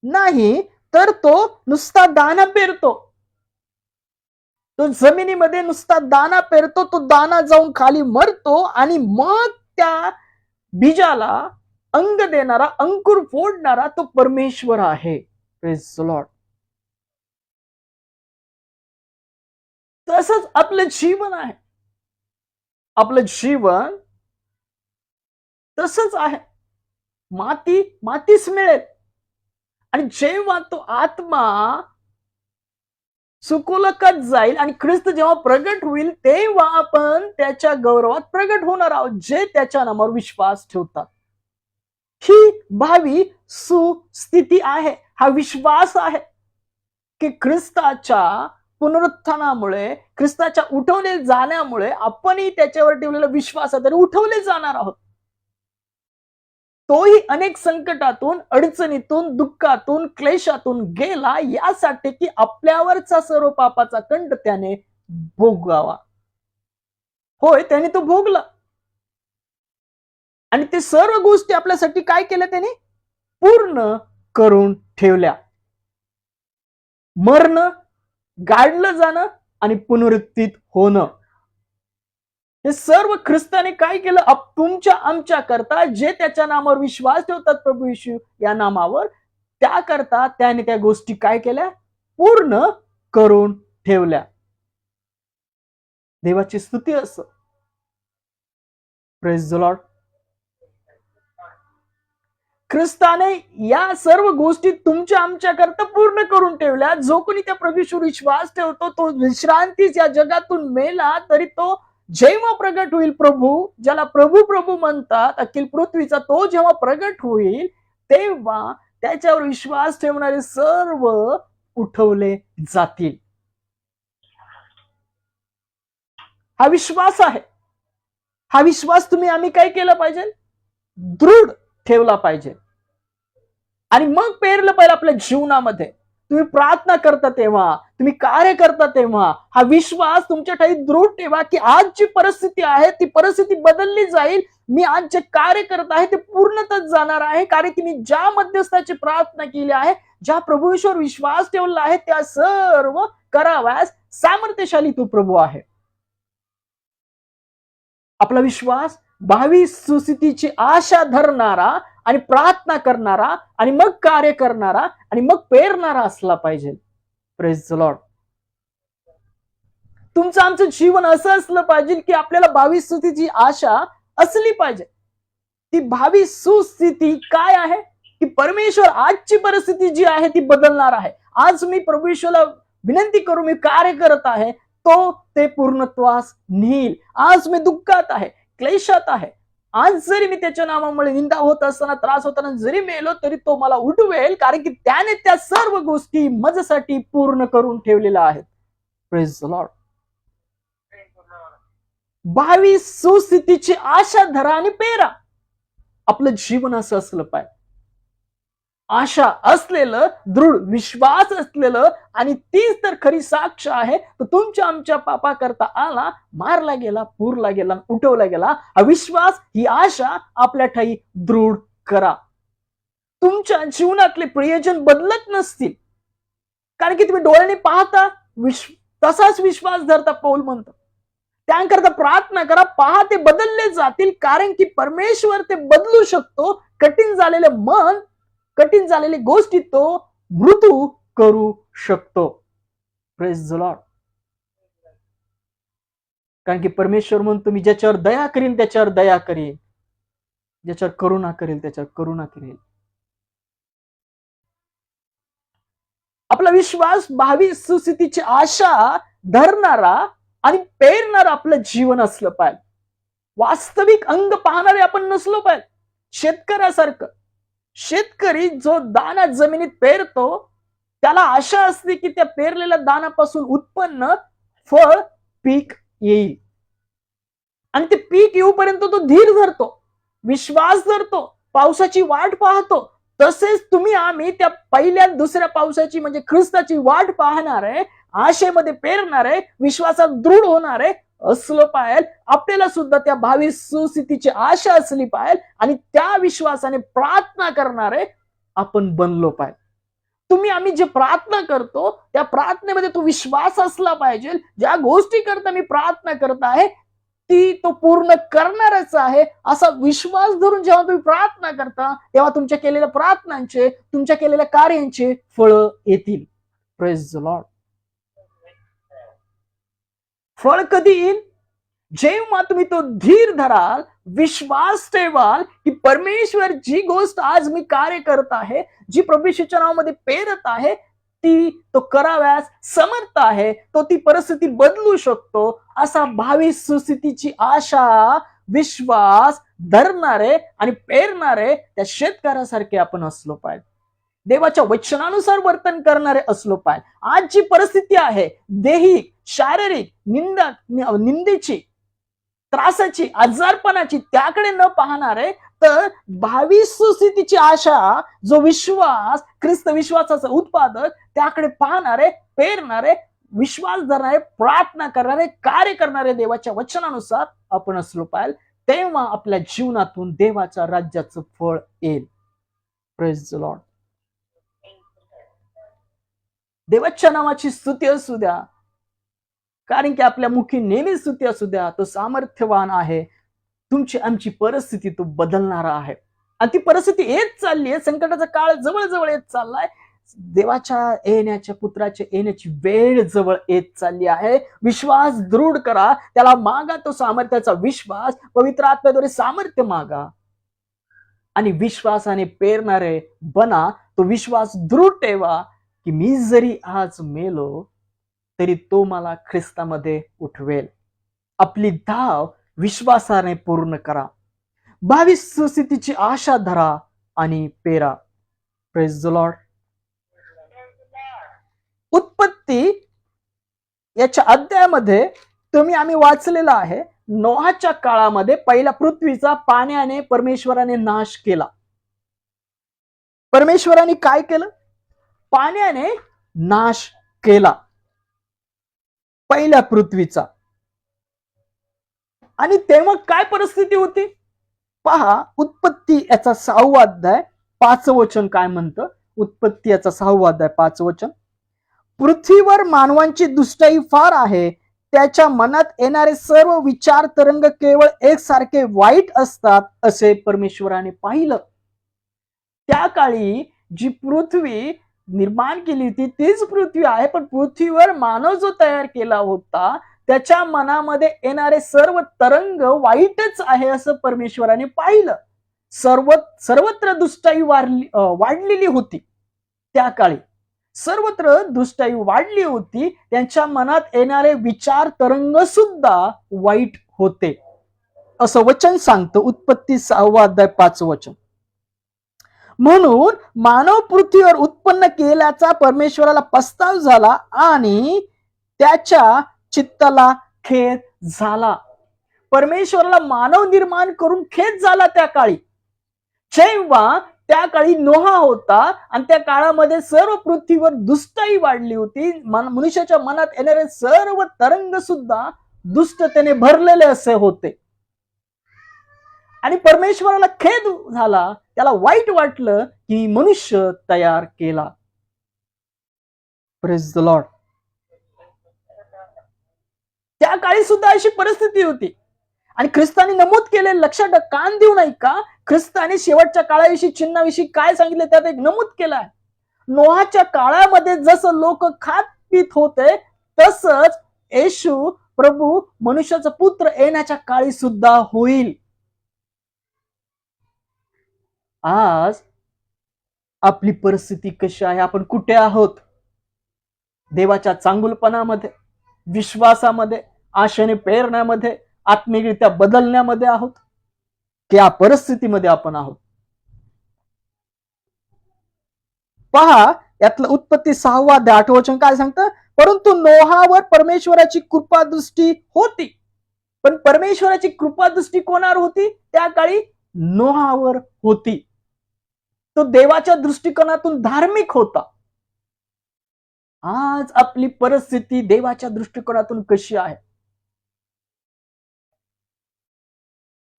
नाही, तर तो नुसता दाना पेरतो. तो जमिनीमध्ये नुसता दाना पेरतो. तो दाना जाऊन खाली मरतो आणि मग त्या बीजाला अंग देणारा, अंकुर फोडणारा तो परमेश्वर आहे. Praise the Lord. तसंच आपलं जीवन आहे. आपलं जीवन तसंच आहे. मातीच मिळेल. आणि जेव्हा तो आत्मा सुखोलकात जाईल आणि ख्रिस्त जेव्हा प्रगट होईल तेव्हा आपण त्याच्या गौरवात प्रगट होणार आहोत, जे त्याच्या नामावर विश्वास ठेवतात. ही भावी सुस्थिती आहे. हा विश्वास आहे की ख्रिस्ताच्या पुनरुत्थानामुळे, ख्रिस्ताच्या उठवले जाण्यामुळे आपणही त्याच्यावर ठेवलेल्या विश्वासाद्वारे उठवले जाणार आहोत. तोही अनेक संकटातून, अडचणीतून, दुःखातून, क्लेशातून गेला, यासाठी की आपल्यावरचा सर्व पापाचा कंड त्याने भोगावा. होय, त्याने तो भोगला. आणि ते सर्व गोष्टी आपल्यासाठी काय केल्या? त्याने पूर्ण करून ठेवल्या. मरणं, गाडलं जाणं आणि पुनरुत्थित होणं, हे सर्व ख्रिस्ताने काय केलं? तुमच्या आमच्या करता, जे त्याच्या नामावर विश्वास ठेवतात प्रभू येशू या नामावर, त्याकरता त्याने त्या गोष्टी काय केल्या? पूर्ण करून ठेवल्या. देवाची स्तुती असो. Praise the Lord. ख्रिस्ताने या सर्व गोष्टी तुमच्या आमच्या करता पूर्ण करून ठेवल्या. जो कोणी त्या प्रभू येशूवर विश्वास ठेवतो तो विश्रांतीच या जगातून मेला तरी तो जेव्हा प्रगट होईल प्रभू, ज्याला प्रभू प्रभू म्हणतात, अखिल पृथ्वीचा तो जेव्हा प्रगट होईल, तेव्हा त्याच्यावर विश्वास ठेवणारे सर्व उठवले जातील. हा विश्वास आहे. हा विश्वास तुम्ही आम्ही काय केलं पाहिजे? दृढ ठेवला पाहिजे. आणि मग पेरलं पाहिजे आपल्या जीवनामध्ये. तुम्ही प्रार्थना करता तेव्हा, तुम्ही कार्य करता तेव्हा हा विश्वास तुमच्या ठाई दृढ ठेवा, की आज जी परिस्थिती आहे ती परिस्थिती बदलली जाईल. मी आज जे कार्य करत आहे ते पूर्णतच जाणार आहे, कारण की मी ज्या मध्यस्थाची प्रार्थना केली आहे, ज्या प्रभूवर विश्वास ठेवला आहे, त्या सर्व कराव्यास सामर्थ्यशाली तू प्रभू आहे. आपला विश्वास भावी सुस्थितीची आशा धरणारा आणि प्रार्थना करणारा आणि मग कार्य करणारा आणि मग पेरणारा असला पाहिजे. Praise the Lord. तुमचं आमचं जीवन असं असलं पाहिजे की आपल्याला भावी सुस्थितीची आशा असली पाहिजे. ती भावी सुस्थिती काय आहे? की परमेश्वर आजची परिस्थिती जी आहे ती बदलणार आहे. आज मी परमेश्वराला विनंती करू, मी कार्य करत आहे, तो ते पूर्णत्वास नेईल. आज मी दुःखात आहे, क्लेशात आहे, आज जरी मी त्याच्या नामामुळे निंदा होत असताना, त्रास होताना जरी मेलो तरी तो मला उठवेल, कारण की त्याने त्या सर्व गोष्टी माझ्यासाठी पूर्ण करून ठेवलेल्या आहेत. Praise the Lord. भावी सुस्थितीची आशा धरा आणि पेरा. आपलं जीवन असं असलं पाहिजे. आशा असलेलं, दृढ विश्वास असलेलं, आणि तीच तर खरी साक्ष आहे. तर तुमच्या आमच्या पापा करता आला, मारला गेला, पुरला गेला, उठवला गेला. हा विश्वास, ही आशा आपल्या ठाई दृढ करा. तुमच्या जीवनातले प्रयोजन बदलत नसतील, कारण की तुम्ही डोळ्याने पाहता, तसाच विश्वास धरता. पौल म्हणतो त्याकरता प्रार्थना करा, पहा ते बदलले जातील, कारण की परमेश्वर ते बदलू शकतो. कठीण झालेले मन, कठीण झालेली गोष्टी तो मृत्यू करू शकतो. Praise the Lord. कारण की परमेश्वर म्हणतो, मी ज्याच्यावर दया करीन त्याच्यावर दया करीन, ज्याच्यावर करुणा करेल त्याच्यावर करुणा करेल. आपला विश्वास भावी सुस्थितीची आशा धरणारा आणि पेरणारा आपलं जीवन असलं पाहिजे. वास्तविक अंग पाहणारे आपण नसलो पाहिजे. शेतकऱ्यासारखं, शेतकरी जो दाणा जमिनीत पेरतो, त्याला आशा असते की त्या पेरलेल्या दाण्यापासून उत्पन्न, फळ, पीक येईल. आणि ते पीक येऊपर्यंत तो धीर धरतो, विश्वास धरतो, पावसाची वाट पाहतो. तसेच तुम्ही आम्ही त्या पहिल्या दुसऱ्या पावसाची म्हणजे ख्रिस्ताची वाट पाहणार आहे, आशेमध्ये पेरणार आहे, विश्वासात दृढ होणार आहे असलं पाहिजे. आपल्याला सुद्धा त्या भावी सुस्थितीची आशा असली पाहिजे आणि त्या विश्वासाने प्रार्थना करणारे आपण बनलो पाहिजे. तुम्ही आम्ही जे प्रार्थना करतो त्या प्रार्थनेमध्ये तो विश्वास असला पाहिजे. ज्या गोष्टी करता मी प्रार्थना करत आहे ती तो पूर्ण करणारच आहे, असा विश्वास धरून जेव्हा तुम्ही प्रार्थना करता, तेव्हा तुमच्या केलेल्या प्रार्थनांचे, तुमच्या केलेल्या कार्यांचे फळ येतील. Praise the Lord. फळ कधी येईल? जेव्हा तुम्ही तो धीर धराल, विश्वास ठेवाल की परमेश्वर जी गोष्ट आज मी कार्य करत आहे, जी प्रभूच्या नावामध्ये पेरत आहे, ती तो कराव्यास समर्थ आहे, तो ती परिस्थिती बदलू शकतो. असा भावी सुस्थितीची आशा, विश्वास धरणारे आणि पेरणारे त्या शेतकऱ्यासारखे आपण असलो पाहिजे. देवाच्या वचनानुसार वर्तन करणारे असलो पाहिजे. आज जी परिस्थिती आहे, दैहिक, शारीरिक, निंदेची, त्रासाची, आजारपणाची, त्याकडे न पाहणारे, तर भावी सुस्थितीची आशा, जो विश्वास, ख्रिस्त विश्वासाचं उत्पादक, त्याकडे पाहणारे, पेरणारे, विश्वास धरणारे, प्रार्थना करणारे, कार्य करणारे देवाच्या वचनानुसार आपण असलो पाहिजे. तेव्हा आपल्या जीवनातून देवाच्या राज्याचं फळ येईल. Praise the lord. देवाच्या नावाची स्तुती असू द्या, कारण की आपल्या मुखी नेहमी स्तुती असू द्या. तो सामर्थ्यवान आहे. तुमची आमची परिस्थिती तो बदलणारा आहे. आणि ती परिस्थिती येत चालली आहे. संकटाचा काळ जवळ येत चाललाय. देवाच्या येण्याच्या, पुत्राच्या येण्याची वेळ जवळ येत चालली आहे. विश्वास दृढ करा, त्याला मागा तो सामर्थ्याचा विश्वास, पवित्र आत्म्याद्वारे सामर्थ्य मागा आणि विश्वासाने पेरणारे बना. तो विश्वास दृढ ठेवा की मी जरी आज मेलो तरी तो मला ख्रिस्तामध्ये उठवेल. आपली धाव विश्वासाने पूर्ण करा. भावी सुस्थितीची आशा धरा आणि पेरा. Praise the Lord. उत्पत्ती याच्या अध्यायामध्ये आम्ही वाचलेला आहे, नोहाच्या काळामध्ये पहिल्या पृथ्वीचा पाण्याने परमेश्वराने नाश केला. परमेश्वराने काय केलं? पाण्याने नाश केला पहिल्या पृथ्वीचा. आणि तेव्हा काय परिस्थिती होती पहा. उत्पत्ती याचा 6वा अध्याय 5 वचन काय म्हणतं? उत्पत्ती याचा 6वा अध्याय 5 वचन. पृथ्वीवर मानवांची दुष्टाई फार आहे, त्याच्या मनात येणारे सर्व विचार तरंग केवळ एकसारखे वाईट असतात असे परमेश्वराने पाहिलं. त्या काळी जी पृथ्वी निर्माण केली होती तीच पृथ्वी आहे, पण पृथ्वीवर मानव जो तयार केला होता त्याच्या मनामध्ये येणारे सर्व तरंग वाईटच आहे असं परमेश्वराने पाहिलं. सर्वत्र दुष्टाई वाढलेली होती. त्या काळी सर्वत्र दुष्टाई वाढली होती. त्यांच्या मनात येणारे विचार तरंग सुद्धा वाईट होते असं वचन सांगतं. उत्पत्ती 6वा अध्याय 5 वचन. म्हणून मानव पृथ्वीवर उत्पन्न केल्याचा परमेश्वराला पस्ताव झाला आणि त्याच्या चित्ताला खेद झाला. परमेश्वराला मानव निर्माण करून खेद झाला त्या काळी. जेव्हा त्या काळी नोहा होता आणि त्या काळामध्ये सर्व पृथ्वीवर दुष्टाई वाढली होती. मनुष्याच्या मनात येणारे सर्व तरंग सुद्धा दुष्टतेने भरलेले असे होते. आणि परमेश्वराला खेद झाला, त्याला वाईट वाटलं की मनुष्य तयार केला. Praise the Lord. त्या काळी सुद्धा अशी परिस्थिती होती. आणि ख्रिस्तानी नमूद केले, लक्षात कान देऊ नाही का? ख्रिस्तानी शेवटच्या काळाविषयी चिन्हाविषयी काय सांगितले त्यात एक नमूद केलाय. नोहाच्या काळामध्ये जसं लोक खात पीत होते तसंच येशू प्रभू मनुष्याचा पुत्र येण्याच्या काळी सुद्धा होईल. आज आपली परिस्थिती कशी आहे? आपण कुठे आहोत? देवाच्या चांगुलपणामध्ये, विश्वासामध्ये, आशेने पेरण्यामध्ये, आत्मिकरित्या बदलण्यामध्ये आहोत की या परिस्थितीमध्ये आपण आहोत? पहा, यातलं उत्पत्ती 6वा अध्याय 8 वचन काय सांगतं? परंतु नोहावर परमेश्वराची कृपादृष्टी होती. पण परमेश्वराची कृपादृष्टी कोणावर होती? त्या काळी नोहावर होती. तो देवाच्या दृष्टिकोनातून धार्मिक होता. आज आपली परिस्थिती देवाच्या दृष्टिकोनातून कशी आहे?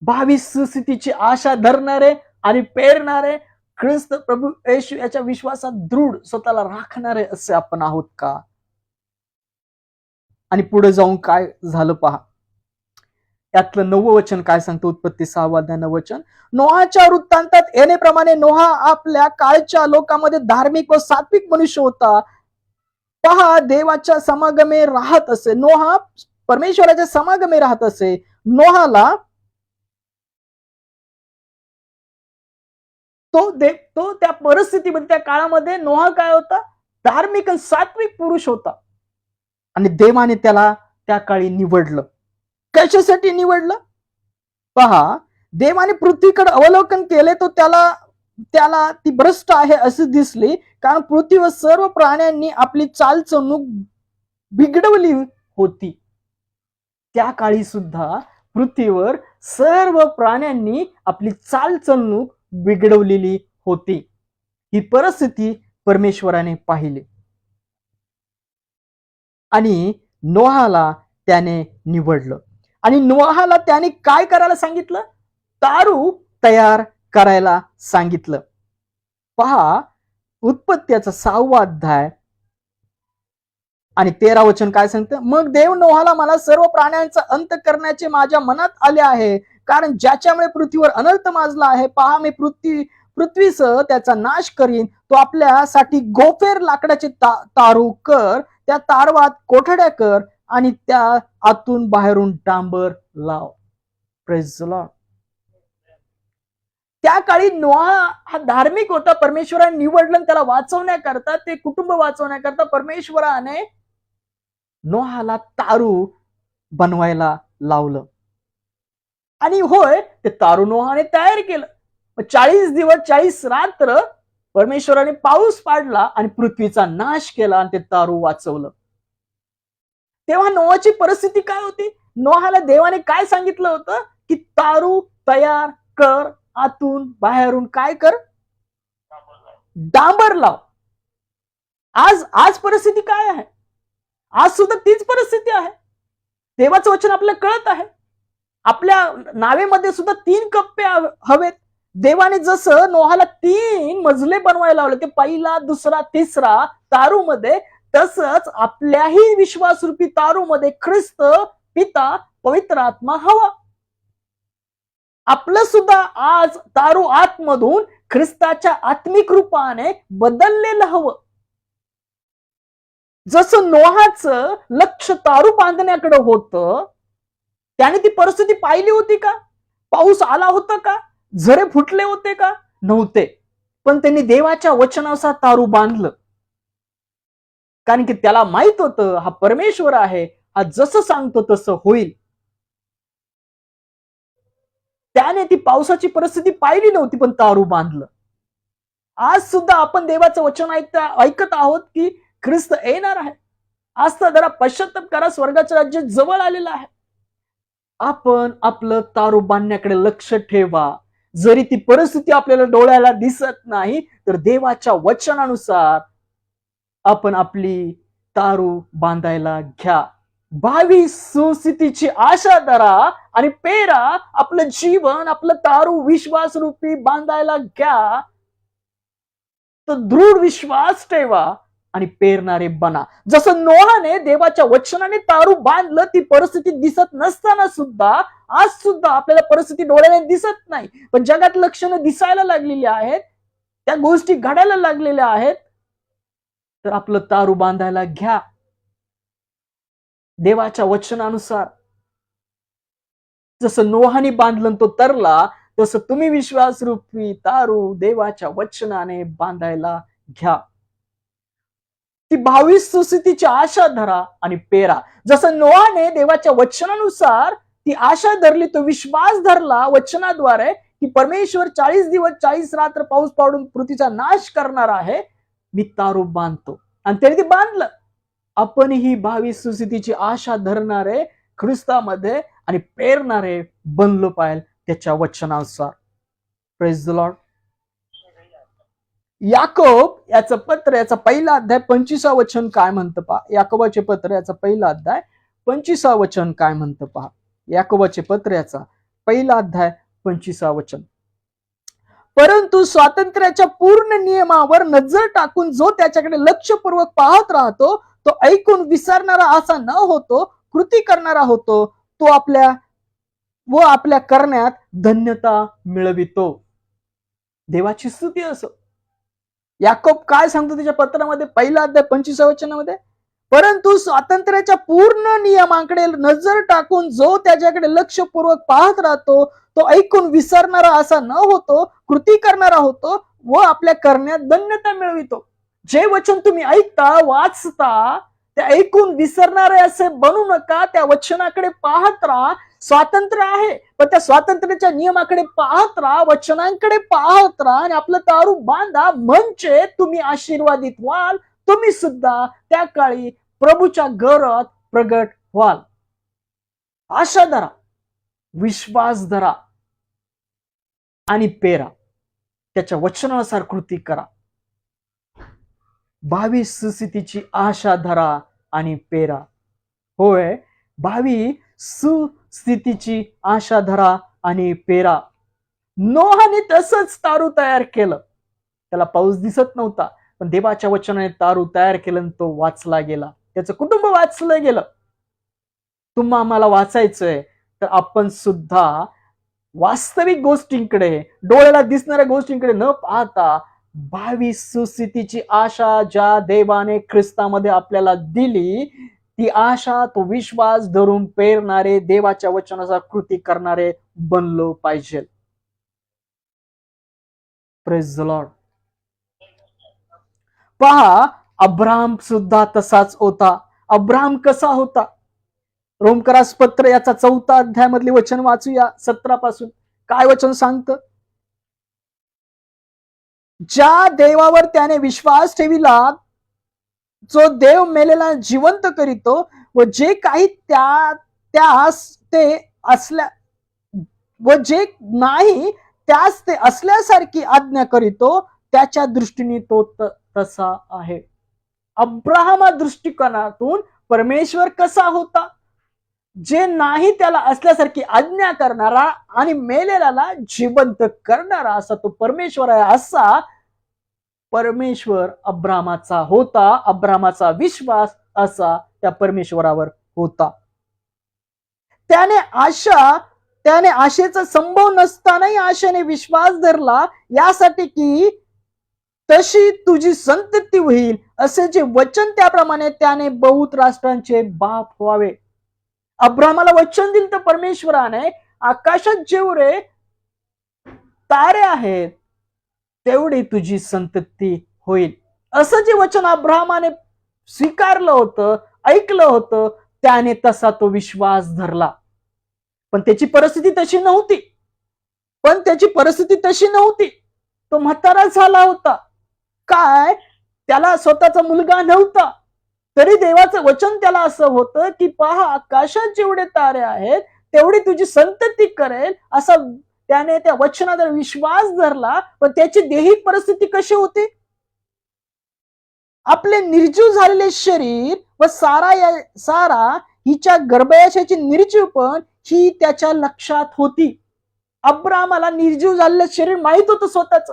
भावी सुस्थितीची आशा धरणारे आणि पेरणारे, ख्रिस्त प्रभू येशू याच्या विश्वासात दृढ स्वतःला राखणारे असे आपण आहोत का? आणि पुढे जाऊन काय झालं पहा. यातलं 9वं वचन काय सांगतं? उत्पत्ती 6वा अध्याय 9 वचन. नोहाच्या वृत्तांतात येण्याप्रमाणे नोहा आपल्या काळच्या लोकांमध्ये धार्मिक व सात्विक मनुष्य होता. पहा, देवाच्या समागमे राहत असे. नोहा परमेश्वराच्या समागमे राहत असे. नोहाला तो त्या परिस्थितीमध्ये, त्या काळामध्ये नोहा काय होता? धार्मिक आणि सात्विक पुरुष होता. आणि देवाने त्याला त्या काळी निवडलं. कशासाठी निवडलं? पहा, देवाने पृथ्वीकडे अवलोकन केले तो त्याला ती भ्रष्ट आहे असे दिसली, कारण पृथ्वीवर सर्व प्राण्यांनी आपली चालचणूक बिघडवली होती. त्या काळी सुद्धा पृथ्वीवर सर्व प्राण्यांनी आपली चालचणूक बिघडवलेली होती. ही परिस्थिती परमेश्वराने पाहिली आणि नोहाला त्याने निवडलं. आणि नोहाला त्याने काय करायला सांगितलं? तारू तयार करायला सांगितलं. पहा, उत्पत्तीचा 6वा अध्याय आणि 13 वचन काय सांगतं? मग देव नोहाला, मला सर्व प्राण्यांचा अंत करण्याचे माझ्या मनात आले आहे, कारण ज्याच्यामुळे पृथ्वीवर अनर्थ माजला आहे. पहा, मी पृथ्वीसह त्याचा नाश करीन. तो आपल्यासाठी गोफेर लाकडाचे तारू कर, त्या तारवात कोठड्या कर आणि त्या आतून बाहेरून डांबर लाव. Praise the Lord. त्या काळी नोहा हा धार्मिक होता. परमेश्वराने निवडलं त्याला वाचवण्याकरता, ते कुटुंब वाचवण्याकरता परमेश्वराने नोहाला तारू बनवायला लावलं. आणि होय, ते तारू नोहाने तयार केलं. 40 दिवस 40 रात्र परमेश्वराने पाऊस पाडला आणि पृथ्वीचा नाश केला आणि ते तारू वाचवलं. तेव्हा नोहाची परिस्थिती काय होती? नोहाला देवाने काय सांगितलं होतं? की तारू तयार कर, आतून बाहेरून काय कर? डांबर लाव. आज आज परिस्थिती काय आहे? आज सुद्धा तीच परिस्थिती आहे. देवाचं वचन आपल्याला कळत आहे. आपल्या नावेमध्ये सुद्धा 3 कप्पे हवेत. देवाने जसं नोहाला 3 मजले बनवायला लावले, ते पहिला, दुसरा, तिसरा तारूमध्ये, तसंच आपल्याही विश्वासरूपी तारूमध्ये ख्रिस्त, पिता, पवित्र आत्मा हवा. आपलं सुद्धा आज तारू आतमधून ख्रिस्ताच्या आत्मिक रूपाने बदललेलं हवं. जसं नोहाचं लक्ष तारू बांधण्याकडे होतं, त्याने ती परिस्थिती पाहिली होती का? पाऊस आला होता का? झरे फुटले होते का? नव्हते. पण त्यांनी देवाच्या वचनानुसार तारू बांधलं. कारण की त्याला माहित होतं हा परमेश्वर आहे, हा जसं सांगतो तसं होईल. त्याने ती पावसाची परिस्थिती पाहिली नव्हती, पण तारू बांधलं. आज सुद्धा आपण देवाचं वचन ऐकत आहोत की ख्रिस्त येणार आहे. आज तर जरा पश्चाताप करा, स्वर्गाचं राज्य जवळ आलेलं आहे. आपण आपलं तारू बांधण्याकडे लक्ष ठेवा. जरी ती परिस्थिती आपल्याला डोळ्याला दिसत नाही, तर देवाच्या वचनानुसार आपण आपली तारू बांधायला घ्या. भावी सुस्थितीची आशा धरा आणि पेरा. आपलं जीवन, आपलं तारू विश्वासरूपी बांधायला घ्या. तर दृढ विश्वास ठेवा आणि पेरणारे बना. जसं नोहाने देवाच्या वचनाने तारू बांधलं, ती परिस्थिती दिसत नसताना सुद्धा आज सुद्धा आपल्याला परिस्थिती डोळ्याने दिसत नाही, पण जगात लक्षणं दिसायला लागलेली आहेत, त्या गोष्टी घडायला लागलेल्या आहेत. तर आपलं तारू बांधायला घ्या देवाच्या वचनानुसार. जसं नोहाने बांधलं तो तरला, तसं तुम्ही विश्वासरूपी तारू देवाच्या वचनाने बांधायला घ्या. ती भावी सुस्थितीची आशा धरा आणि पेरा. जसं नोहाने देवाच्या वचनानुसार ती आशा धरली, तो विश्वास धरला वचनाद्वारे की परमेश्वर 40 दिवस 40 रात्र पाऊस पाडून पृथ्वीचा नाश करणार आहे, मी तारू बांधतो, आणि त्याने ते बांधलं. आपणही भावी सुस्थितीची आशा धरणारे ख्रिस्तामध्ये आणि पेरणारे बनलो पाहिजे त्याच्या वचनानुसार. Praise the lord. याकोब याचं पत्र, याचा पहिला अध्याय 25 वचन काय म्हणतं पहा. याकोबाचे पत्र याचा पहिला अध्याय 25 वचन काय म्हणतं पहा. याकोबाचे पत्र याचा पहिला अध्याय 25 वचन. परंतु स्वातंत्र्याच्या पूर्ण नियमावर नजर टाकून जो त्याच्याकडे लक्षपूर्वक पाहत राहतो, तो ऐकून विसरणारा असा न होतो, कृती करणारा होतो, तो आपल्या करण्यात धन्यता मिळवितो. देवाची स्तुती असो. याकोब काय सांगतो त्याच्या पत्रामध्ये, पहिला अध्याय 25 वचनामध्ये, परंतु स्वातंत्र्याच्या पूर्ण नियमांकडे नजर टाकून जो त्याच्याकडे लक्षपूर्वक पाहत राहतो, तो ऐकून विसरणारा असा न होतो, कृती करणारा होतो व आपल्या करण्यात धन्यता मिळवितो. जे वचन तुम्ही ऐकता, वाचता, ते ऐकून विसरणारे असे बनू नका. त्या वचनाकडे पाहत राहा. स्वातंत्र्य आहे, पण त्या स्वातंत्र्याच्या नियमाकडे पाहत राहा, वचनांकडे पाहत राहा आणि आपलं तारू बांधा. म्हणजे तुम्ही आशीर्वादित व्हाल. तुम्ही सुद्धा त्या काळी प्रभूच्या घरात प्रगट व्हाल. आशा धरा, विश्वास धरा आणि पेरा. त्याच्या वचनानुसार कृती करा. भावी सुस्थितीची आशा धरा आणि पेरा. होय, भावी सुस्थितीची आशा धरा आणि पेरा. नोहाने तसंच तारू तयार केलं. त्याला पाऊस दिसत नव्हता, पण देवाच्या वचनाने तारू तयार केलं, तो वाचला गेला. त्याचं कुटुंब वाचलं गेलं. तुम्हा आम्हाला वाचायचंय, तर आपण सुद्धा वास्तविक गोष्टींकडे, डोळ्याला दिसणाऱ्या गोष्टींकडे न पाहता भावी सुस्थितीची आशा ज्या देवाने ख्रिस्तामध्ये आपल्याला दिली, ती आशा, तो विश्वास धरून पेरणारे, देवाच्या वचनाचा कृती करणारे बनलो पाहिजे. Praise the Lord. पहा, अब्राहम सुद्धा तसाच होता. अब्राहम कसा होता? रोमकरास पत्र याचा 4 अध्यायामधले वचन वाचूया 17 पासून. काय वचन सांगतं? ज्या देवावर त्याने विश्वास ठेविला, जो देव मेलेला जिवंत करीतो व जे काही त्यास ते असल्या व जे नाही त्यास ते असल्यासारखी आज्ञा करीतो, त्याच्या दृष्टीने तो तसा आहे. अब्राहमा दृष्टिकोनातून परमेश्वर कसा होता? जे नाही त्याला असल्यासारखी आज्ञा करणारा आणि मेलेल्याला जिवंत करणारा असा तो परमेश्वर आहे. असा परमेश्वर अब्रामाचा होता. अब्रामाचा विश्वास असा त्या परमेश्वरावर होता. त्याने आशेचा संभव नसतानाही आशेने विश्वास धरला, यासाठी की तशी तुझी संतती होईल, असे जे वचन त्याप्रमाणे त्याने बहुत राष्ट्रांचे बाप व्हावे. अब्रामाला वचन दिलं तर परमेश्वराने, आकाशात जेवढे तारे आहेत तेवढी तुझी संतती होईल, असं जे वचन अब्रामाने स्वीकारलं होतं, ऐकलं होतं, त्याने तसा तो विश्वास धरला. पण त्याची परिस्थिती तशी नव्हती. तो म्हातारा झाला होता. काय, त्याला स्वतःचा मुलगा नव्हता. तरी देवाचं वचन त्याला असं होतं की पहा, आकाशात जेवढे तारे आहेत तेवढी तुझी संतती करेल, असा त्याने त्या वचनावर विश्वास धरला. पण त्याची दैहिक परिस्थिती कशी होती? आपले निर्जीव झालेले शरीर व सारा हिच्या गर्भाशयाची निर्जीव पण ही त्याच्या लक्षात होती. अब्रामाला निर्जीव झालेलं शरीर माहित होतं स्वतःच.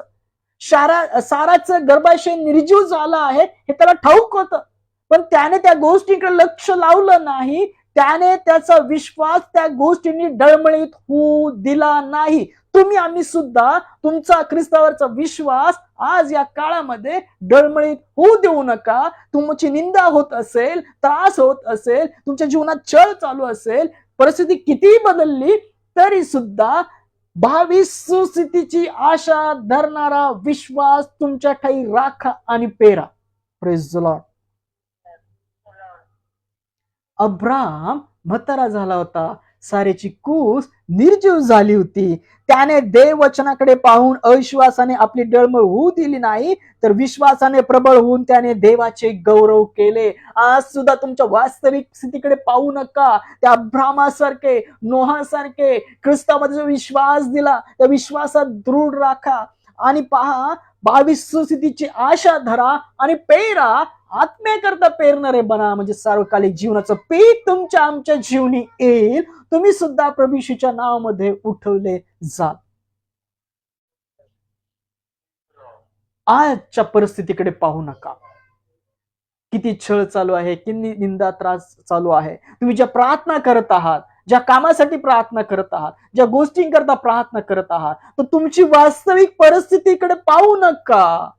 साराचं गर्भाशय निर्जीव झालं आहे हे त्याला ठाऊक होतं. पण त्याने त्या गोष्टीकडे लक्ष लावलं नाही. त्याने त्याचा विश्वास त्या गोष्टींनी डळमळीत होऊ दिला नाही. आम्ही सुद्धा तुमचा ख्रिस्तावरचा विश्वास आज या काळामध्ये डळमळीत होऊ देऊ नका. तुमची निंदा होत असेल, त्रास होत असेल, तुमच्या जीवनात छळ चालू असेल, परिस्थिती कितीही बदलली तरी सुद्धा भावी सुस्थितीची आशा धरणारा विश्वास तुमच्या ठाई राखा आणि पेरा. Praise the Lord. अब्राम म्हातारा झाला होता. सारेची कूस निर्जीव झाली होती. त्याने देव वचनाकडे पाहून अविश्वासाने आपली डळमळ होऊ दिली नाही, तर विश्वासाने प्रबळ होऊन त्याने देवाचे गौरव केले. आज सुद्धा तुमच्या वास्तविक स्थितीकडे पाहू नका. त्या अब्रामासारखे, नोहासारखे ख्रिस्तामध्ये जो विश्वास दिला त्या विश्वासात दृढ राखा आणि पहा, भावी सुस्थितीची आशा धरा आणि पेरा. आत्म्याकरता पेरणारे बना, म्हणजे सार्वकालिक जीवनाचं पीक तुमच्या आमच्या जीवनी येईल. तुम्ही सुद्धा प्रभू येशूच्या नावामध्ये उठवले जाल. आजच्या परिस्थितीकडे पाहू नका. किती छळ चालू आहे, किती निंदा त्रास चालू आहे. तुम्ही ज्या प्रार्थना करत आहात, ज्या कामासाठी प्रार्थना करत आहात, ज्या गोष्टींकरता प्रार्थना करत आहात, तर तुमची वास्तविक परिस्थितीकडे पाहू नका.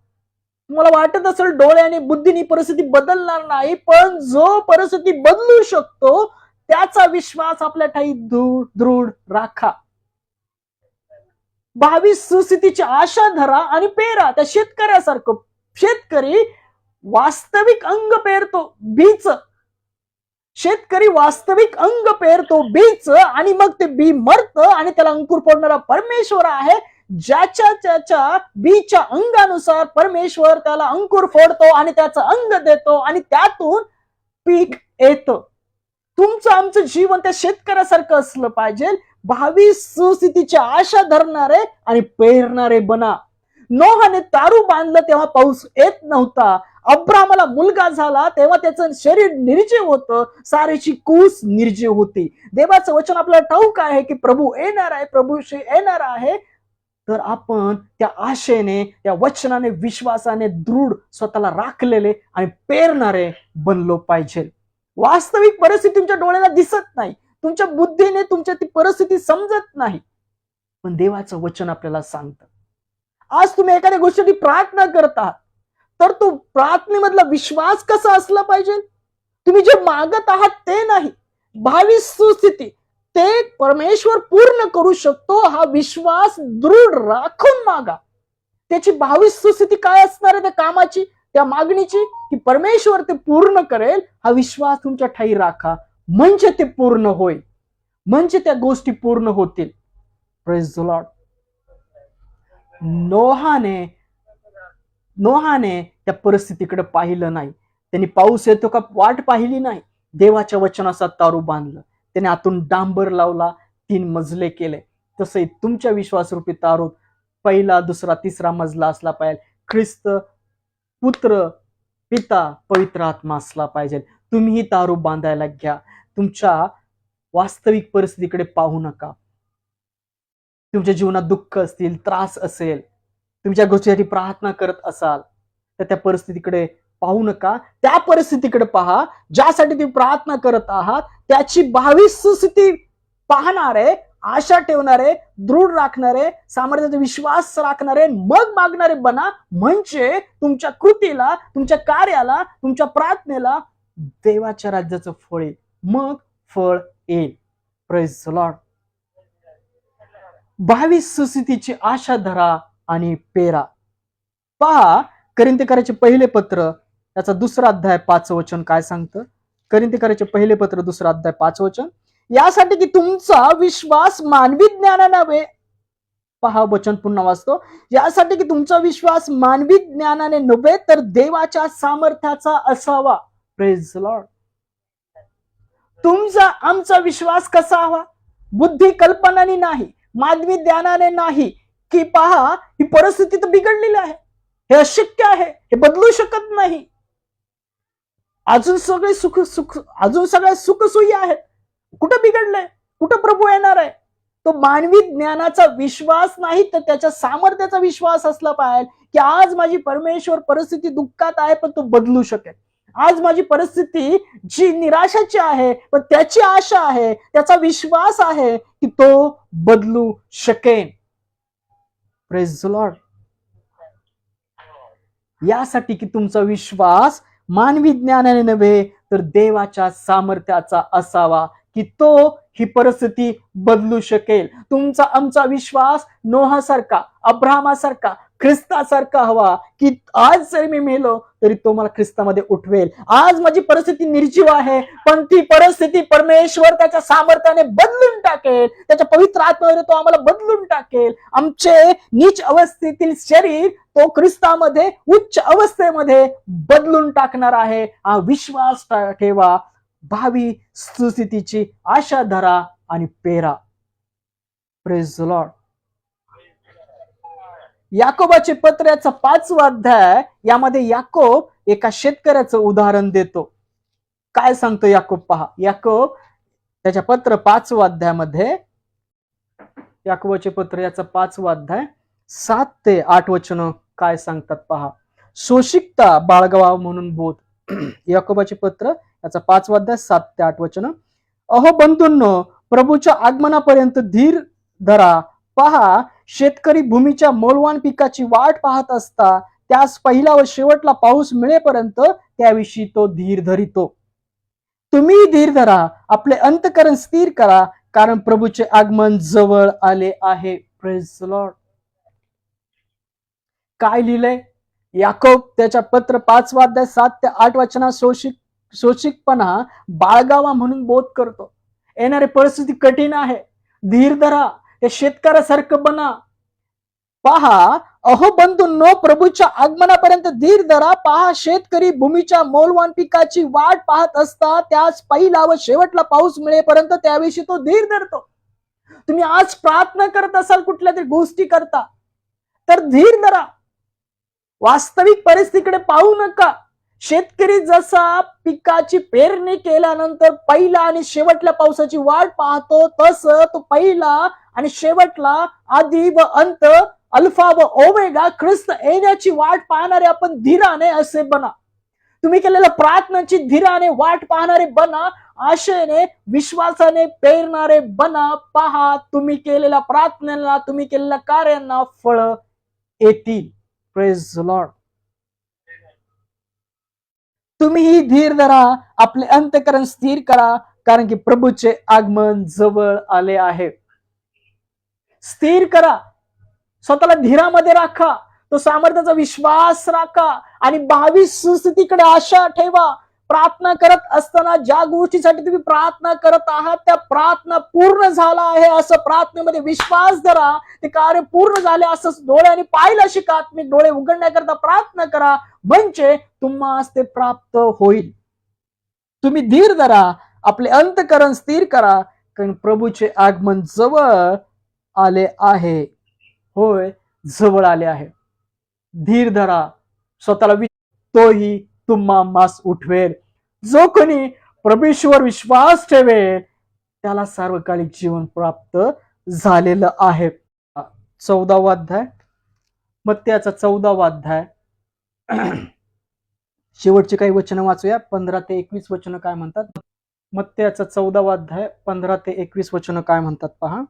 तुम्हाला वाटत असेल डोळ्याने बुद्धीने परिस्थिती बदलणार नाही, पण जो परिस्थिती बदलू शकतो त्याचा विश्वास आपल्या ठाई दृढ राखा. भावी सुस्थितीची आशा धरा आणि पेरा. त्या शेतकऱ्यासारखं शेतकरी वास्तविक अंग पेरतो, बीच. शेतकरी वास्तविक अंग पेरतो, बीच, आणि मग ते बी मरतं आणि त्याला अंकुर फोडणारा परमेश्वर आहे. ज्याच्या बीच्या अंगानुसार परमेश्वर त्याला अंकुर फोडतो आणि त्याचं अंग देतो आणि त्यातून पीक येतं. तुमचं आमचं जीवन त्या शेतकऱ्यासारखं असलं पाहिजे. भावी सुस्थितीची आशा धरणारे आणि पेरणारे बना. नोहाने तारू बांधलं तेव्हा पाऊस येत नव्हता. अब्रामाला मुलगा झाला तेव्हा त्याचं शरीर निर्जीव होतं, सारेची कूस निर्जीव होती. देवाचं वचन आपल्याला ठाऊक आहे की प्रभू येणार आहे, प्रभूशी येणार आहे. तर आपण त्या आशेने, त्या वचनाने, विश्वासाने दृढ स्वतःला राखलेले आणि पेरणारे बनलो पाहिजे. वास्तविक परिस्थिती तुमच्या डोळ्याला दिसत नाही, तुमच्या बुद्धीने तुमच्या ती परिस्थिती समजत नाही, पण देवाचं वचन आपल्याला सांगतं. आज तुम्ही एखाद्या गोष्टीसाठी प्रार्थना करत आहात, तर तो प्रार्थनेमधला विश्वास कसा असला पाहिजे? तुम्ही जे मागत आहात ते नाही, भावी सुस्थिती ते परमेश्वर पूर्ण करू शकतो हा विश्वास दृढ राखून मागा. त्याची भावी सुस्थिती काय असणार आहे? त्या कामाची, त्या मागणीची, की परमेश्वर ते पूर्ण करेल, हा विश्वास तुमच्या ठाई राखा. म्हणजे ते पूर्ण होईल, म्हणजे त्या गोष्टी पूर्ण होतील. Praise the Lord. नोहाने त्या परिस्थितीकडे पाहिलं नाही. त्यांनी पाऊस येतो का वाट पाहिली नाही. देवाच्या वचनाचा तारू बांधलं. त्याने आतून डांबर लावला, 3 मजले केले. तसंही तुमच्या विश्वासरूपी तारूत पहिला, दुसरा, तिसरा मजला असला पाहिजे. ख्रिस्त, पुत्र, पिता, पवित्र आत्मा असला पाहिजे. तुम्हीही तारू बांधायला घ्या. तुमच्या वास्तविक परिस्थितीकडे पाहू नका. तुमच्या जीवनात दुःख असतील, त्रास असेल, तुमच्या गोष्टीसाठी प्रार्थना करत असाल तर त्या परिस्थितीकडे पाहू नका. त्या परिस्थितीकडे पहा ज्यासाठी तुम्ही प्रार्थना करत आहात. त्याची भावी सुस्थिती पाहणारे, आशा ठेवणारे, दृढ राखणारे, सामर्थ्याचा विश्वास राखणारे, मग मागणारे बना. म्हणजे तुमच्या कृतीला, तुमच्या कार्याला, तुमच्या प्रार्थनेला देवाच्या राज्याचं फळ येईल. मग फळ येईल. Praise the Lord. भावी सुस्थितीची आशा धरा आणि पेरा. पहा कोरिन्थीकराचे पहिले पत्र त्याचा 2 अध्याय 5 वचन काय सांगतं. कोरिन्थीकराचे पहिले पत्र 2 अध्याय 5 वचन. यासाठी की तुमचा विश्वास मानवी ज्ञानाने नव्हे. पहा वचन पुन्हा वाचतो. यासाठी की तुमचा विश्वास मानवी ज्ञानाने नव्हे तर देवाच्या सामर्थ्याचा असावा. Praise the Lord. तुमचा आमचा विश्वास कसा हवा? बुद्धी कल्पनाने नाही, मानवी ज्ञानाने नाही, की पहा ही परिस्थिती तर बिघडलेली आहे, हे अशक्य आहे, हे बदलू शकत नाही, अजून सगळे सुखसोयी आहेत, कुठं बिघडलंय, कुठं प्रभू येणार आहे. तो मानवी ज्ञानाचा विश्वास नाही तर त्याच्या सामर्थ्याचा विश्वास असला पाहिजे, की आज माझी परमेश्वर परिस्थिती दुःखात आहे पण तो बदलू शकेल. आज माझी परिस्थिती जी निराशाची आहे पण त्याची आशा आहे, त्याचा विश्वास आहे की तो बदलू शकेल. Praise the Lord. यासाठी की तुमचा विश्वास मानवी ज्ञानाने नव्हे तर देवाच्या सामर्थ्याचा असावा, की तो ही परिस्थिती बदलू शकेल. तुमचा आमचा विश्वास नोहासारखा, अब्राहमासारखा, ख्रिस्तासारखा हवा, की आज जरी मी मेलो तरी तो मला ख्रिस्तामध्ये उठवेल. आज माझी परिस्थिती निर्जीव आहे पण ती परिस्थिती परमेश्वर त्याच्या सामर्थ्याने बदलून टाकेल. त्याच्या पवित्र आत्म्याने तो आम्हाला बदलून टाकेल. आमचे नीच अवस्थेतील शरीर तो ख्रिस्तामध्ये उच्च अवस्थेमध्ये बदलून टाकणार आहे. हा विश्वास ठेवा. भावी सुस्थितीची आशा धरा आणि पेरा. Praise the Lord. याकोबाचे पत्र याचा 5वा अध्याय, यामध्ये याकोब एका शेतकऱ्याचं उदाहरण देतो. काय सांगतो याकोब पहा. याकोब त्याच्या पत्र 5वा अध्यायामध्ये, याकोबाचे पत्र याचा 5वा अध्याय 7 ते 8 वचन काय सांगतात पहा. शोषिकता बाळगावा म्हणून बोध. याकोबाचे पत्र याचा 5वा अध्याय 7 ते 8 वचन. अहो बंधूंनो, प्रभूच्या आगमनापर्यंत धीर धरा. पहा, शेतकरी भूमीच्या मौलवान पिकाची वाट पाहत असता त्यास पहिला व शेवटला पाऊस मिळेपर्यंत त्याविषयी तो धीर धरितो. तुम्ही धीर धरा, आपले अंतःकरण स्थिर करा, कारण प्रभूचे आगमन जवळ आले आहे. Praise the Lord. काय लिहिलंय याकोब त्याच्या पत्र 5वा अध्याय 7 ते 8 वचनात शोषिकपणा बाळगावा म्हणून बोध करतो. येणारी परिस्थिती कठीण आहे, धीर धरा, त्या शेतकऱ्यासारखं बना. पहा, अहो बंधूंनो, प्रभूच्या आगमनापर्यंत धीर धरा. पहा, शेतकरी भूमीच्या मौलवान पिकाची वाट पाहत असता त्यास पहिला व शेवटला पाऊस मिळेपर्यंत त्याविषयी तो धीर धरतो. तुम्ही आज प्रार्थना करत असाल कुठल्या तरी गोष्टी करता तर धीर धरा. वास्तविक परिस्थितीकडे पाहू नका. शेतकरी जसा पिकाची पेरणी केल्यानंतर पहिला आणि शेवटल्या पावसाची वाट पाहतो, तसं तो पहिला आणि शेवटला, आधी व अंत, अल्फा व ओमेगा, ख्रिस्त येण्याची वाट पाहणारे आपण धीराने असे बना. तुम्ही केलेल्या प्रार्थनाची धीराने वाट पाहणारे बना. आशेने, विश्वासाने पेरणारे बना. पहा, तुम्ही केलेल्या प्रार्थनेला, तुम्ही केलेल्या कार्यांना फळ येतील. Praise the Lord. तुम्हीही धीर धरा, आपले अंतःकरण स्थिर करा, कारण की प्रभूचे आगमन जवळ आले आहे. स्थिर करा, स्वतःला धीरामध्ये राखा, तो सामर्थ्याचा विश्वास राखा आणि भावी सुस्थितीकडे आशा ठेवा. प्रार्थना करत असताना ज्या गोष्टीसाठी तुम्ही प्रार्थना करत आहात त्या प्रार्थना पूर्ण झाला आहे असं प्रार्थनेमध्ये विश्वास धरा, ते कार्य पूर्ण झाले असं डोळ्याने पाहिलं शिका, तुम्ही डोळे उघडण्याकरता प्रार्थना करा, म्हणजे तुम्हाला ते प्राप्त होईल. तुम्ही धीर धरा, आपले अंतःकरण स्थिर करा, कारण प्रभूचे आगमन जवळ आले आहे. होय, जवळ आले आहे. धीर धरा, स्वतःला तोही तुम्हा मास उठवेल. जो कोणी प्रभूवर विश्वास ठेवेल त्याला सार्वकालिक जीवन प्राप्त झालेलं आहे. 14वा अध्याय, मत्तयाचा 14वा अध्याय, शेवटचे काही वचन वाचूया. 15 ते 21 वचन काय म्हणतात. मत्तयाचा 14वा अध्याय 15 ते 21 वचन काय म्हणतात पहा.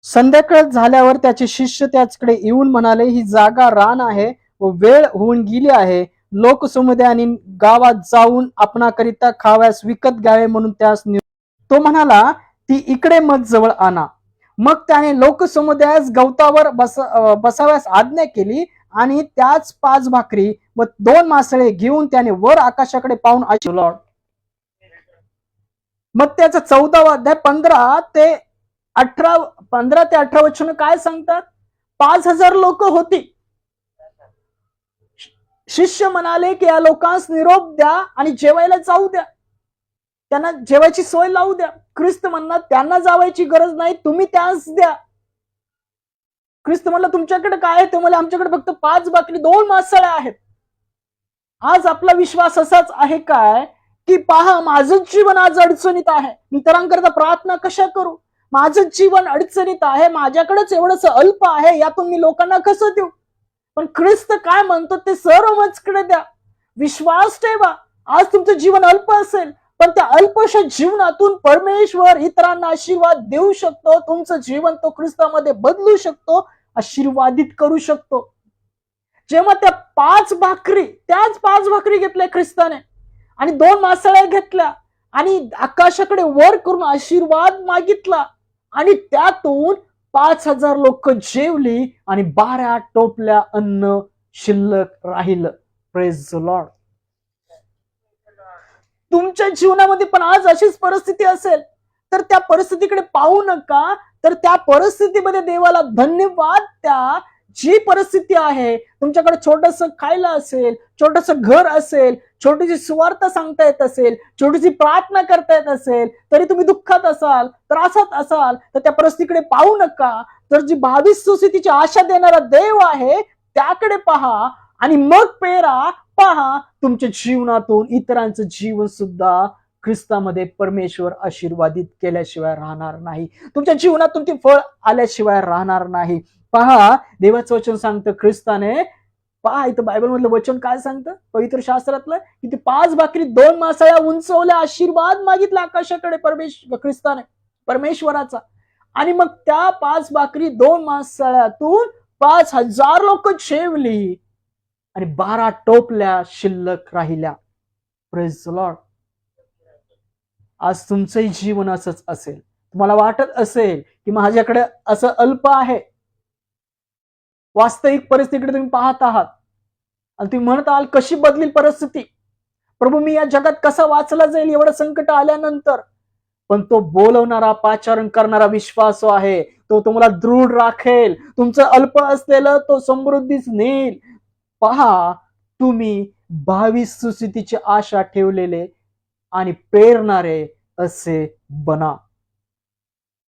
संध्याकाळ झाल्यावर त्याचे शिष्य त्याचकडे येऊन म्हणाले, ही जागा रान आहे व वेळ होऊन गेली आहे. लोक समुदायाने गावात जाऊन आपणाकरिता खाव्यास विकत घ्यावे म्हणून त्यास तो म्हणाला, ती इकडे मग जवळ आणा. मग त्याने लोकसमुदायास गवतावर बसाव्यास आज्ञा केली आणि त्याच 5 भाकरी व 2 मासळे घेऊन त्याने वर आकाशाकडे पाहून लॉर्ड. मग त्याचा 14वा अध्याय 15 ते 18 वचन काय सांगतात. 5000 लोक होती. शिष्य म्हणाले की या लोकांस निरोप द्या आणि जेवायला जाऊ द्या, त्यांना जेवायची सोय लावू द्या. ख्रिस्त म्हणणार त्यांना जावायची गरज नाही, तुम्ही त्यास द्या. ख्रिस्त म्हणला तुमच्याकडे काय आहे ते मला, आमच्याकडे फक्त 5 भाकरी 2 मासळ्या आहेत. आज आपला विश्वास असाच आहे काय की पहा, माझं जीवन आज अडचणीत आहे, मी इतरांकरता प्रार्थना कशा करू, माझं जीवन अडचणीत आहे, माझ्याकडेच एवढंच अल्प आहे, यातून मी लोकांना कसं देऊ. पण ख्रिस्त काय म्हणतो ते सर्व माझ्याकडे द्या, विश्वास ठेवा. आज तुमचं जीवन अल्प असेल पण त्या अल्पशा जीवनातून परमेश्वर इतरांना आशीर्वाद देऊ शकतो. तुमचं जीवन तो ख्रिस्तामध्ये बदलू शकतो, आशीर्वादित करू शकतो. जेव्हा त्या 5 भाकरी, त्याच 5 भाकरी घेतल्या ख्रिस्ताने आणि 2 मासळ्या घेतल्या आणि आकाशाकडे वर करून आशीर्वाद मागितला आणि त्यातून 5000 लोक जेवली आणि 12 टोपल्या अन्न शिल्लक राहिलं. Praise the Lord. तुमच्या जीवनामध्ये पण आज अशीच परिस्थिती असेल तर त्या परिस्थितीकडे पाहू नका, तर त्या परिस्थितीमध्ये देवाला धन्यवाद द्या. जी परिस्थिती आहे, तुमच्याकडे छोटस खायला असेल, छोटस घर असेल, छोटीशी सुवार्ता सांगता येत असेल, छोटीशी प्रार्थना करता येत असेल, तरी तुम्ही दुःखात असाल, त्रासात असाल, तर त्या परिस्थितीकडे पाहू नका, तर जी 22 सुस्थितीची आशा देणारा देव आहे त्याकडे पहा आणि मग पेरा. पहा, तुमच्या जीवनातून इतरांचं जीवन सुद्धा ख्रिस्तामध्ये परमेश्वर आशीर्वादित केल्याशिवाय राहणार नाही. तुमच्या जीवनातून ती फळ आल्याशिवाय राहणार नाही. पहा, देवाचं वचन सांगतं ख्रिस्ताने, पहा इथं बायबल मधलं वचन काय सांगतं, पवित्र शास्त्रातलं, की ती 5 भाकरी 2 मासळ्या उंचवल्या, आशीर्वाद मागितला आकाशाकडे ख्रिस्ताने, परमेश्वराचा. आणि मग त्या 5 भाकरी 2 मासळ्यातून 5000 लोक जेवली आणि 12 टोपल्या शिल्लक राहिल्या. Praise the Lord. आज तुमचंही जीवन असंच असेल. तुम्हाला वाटत असेल की माझ्याकडे असं अल्प आहे, वास्तविक परिस्थितीकडे तुम्ही पाहत आहात आणि तुम्ही म्हणत आहात कशी बदलील परिस्थिती, प्रभू मी या जगात कसा वाचला जाईल एवढं संकट आल्यानंतर. पण तो बोलवणारा, पाचारण करणारा विश्वास आहे, तो तुम्हाला दृढ राखेल. तुमचं अल्प असलेलं तो समृद्धीच नेईल. पहा, तुम्ही 22 सुस्थितीची आशा ठेवलेले आणि पेरणारे असे बना.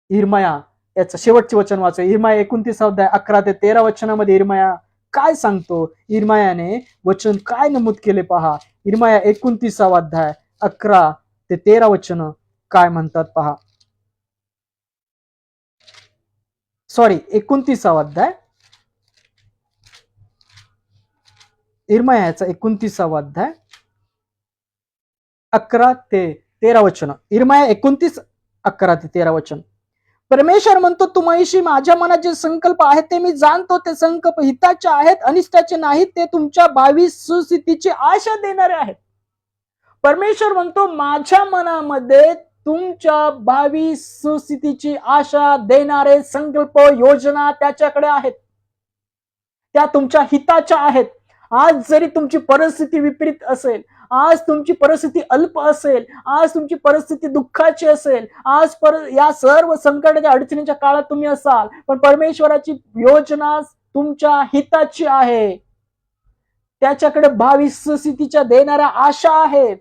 इर्मया याचं शेवटचे वचन वाचा. इर्मया 29 अध्याय 11 ते 13 वचनामध्ये इर्मया काय सांगतो, इर्मयाने वचन काय नमूद केले पहा. इर्मया 29 अध्याय 11 ते 13 वचन काय म्हणतात पहा. 29 अध्याय, इर्मयाचा 29 अध्याय 11 ते 13 वचन. इर्मया 29 11 ते 13 वचन. परमेश्वर म्हणतो, तुम्हाशी माझ्या मनात जे संकल्प आहेत ते मी जाणतो. ते संकल्प हिताचे आहेत, अनिष्टाचे नाहीत. ते तुमच्या 22 सुस्थितीची आशा देणारे आहेत. परमेश्वर म्हणतो, माझ्या मनामध्ये तुमच्या 22 सुस्थितीची आशा देणारे संकल्प, योजना त्याच्याकडे आहेत. त्या तुमच्या हिताच्या आहेत. आज जरी तुमची परिस्थिती विपरीत असेल, आज तुमची परिस्थिती अल्प असेल, आज तुमची परिस्थिती दुःखाची असेल, या सर्व संकटाच्या अडचणीच्या काळात तुम्ही असाल, पण परमेश्वराची योजना तुमच्या हिताची आहे. त्याच्याकडे भावी सुस्थितीच्या देणाऱ्या आशा आहेत.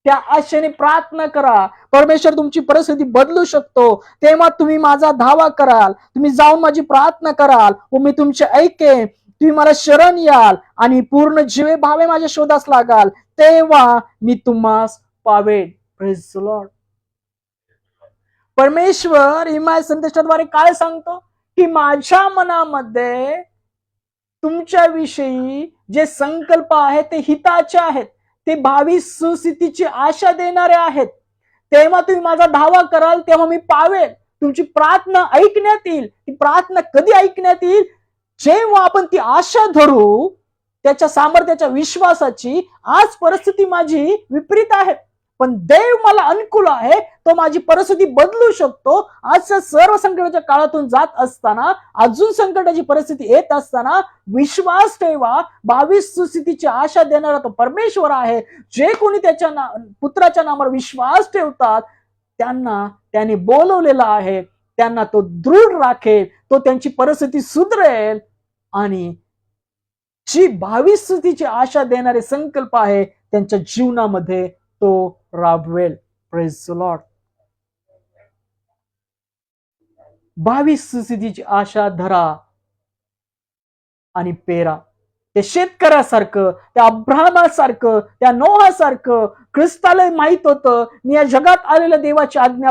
त्या आशेने प्रार्थना करा. परमेश्वर तुमची परिस्थिती बदलू शकतो. तेव्हा तुम्ही माझा धावा कराल, तुम्ही जाऊन माझी प्रार्थना कराल व मी तुमचे ऐकेन. तुम्ही मला शरण याल आणि पूर्ण जीवे भावे माझ्या शोधास लागाल, तेव्हा मी तुम्हास पावेन. Praise the Lord. परमेश्वर इमाय संदेशाद्वारे काय सांगतो की माझ्या मनामध्ये तुमच्याविषयी जे संकल्प आहेत ते हिताचे आहेत, ते भावी सुस्थितीची आशा देणारे आहेत. तेव्हा तुम्ही माझा धावा कराल तेव्हा मी पावेल. तुमची प्रार्थना ऐकण्यात येईल. ती प्रार्थना कधी ऐकण्यात येईल? जेव्हा आपण ती आशा धरू, त्याच्या सामर्थ्याच्या विश्वासाची. आज परिस्थिती माझी विपरीत आहे, पण देव मला अनुकूल आहे, तो माझी परिस्थिती बदलू शकतो. आजच्या सर्व संकटाच्या काळातून जात असताना, अजून संकटाची परिस्थिती येत असताना विश्वास ठेवा. भावी सुस्थितीची आशा देणारा तो परमेश्वर आहे. जे कोणी त्याच्या पुत्राच्या नावावर विश्वास ठेवतात त्यांना त्याने बोलवलेला आहे, त्यांना तो दृढ राखेल, तो त्यांची परिस्थिती सुधरेल आणि जी भावी स्थितीची आशा देणारे संकल्प आहे त्यांच्या जीवनामध्ये तो राबवेल. Praise the Lord. भावी स्थितीची आशा धरा आणि पेरा. ते शेतकऱ्यासारखं, त्या अब्राहमासारखं, त्या नोहासारखं ख्रिस्ताला माहित होतं मी या जगात आलेल्या देवाची आज्ञा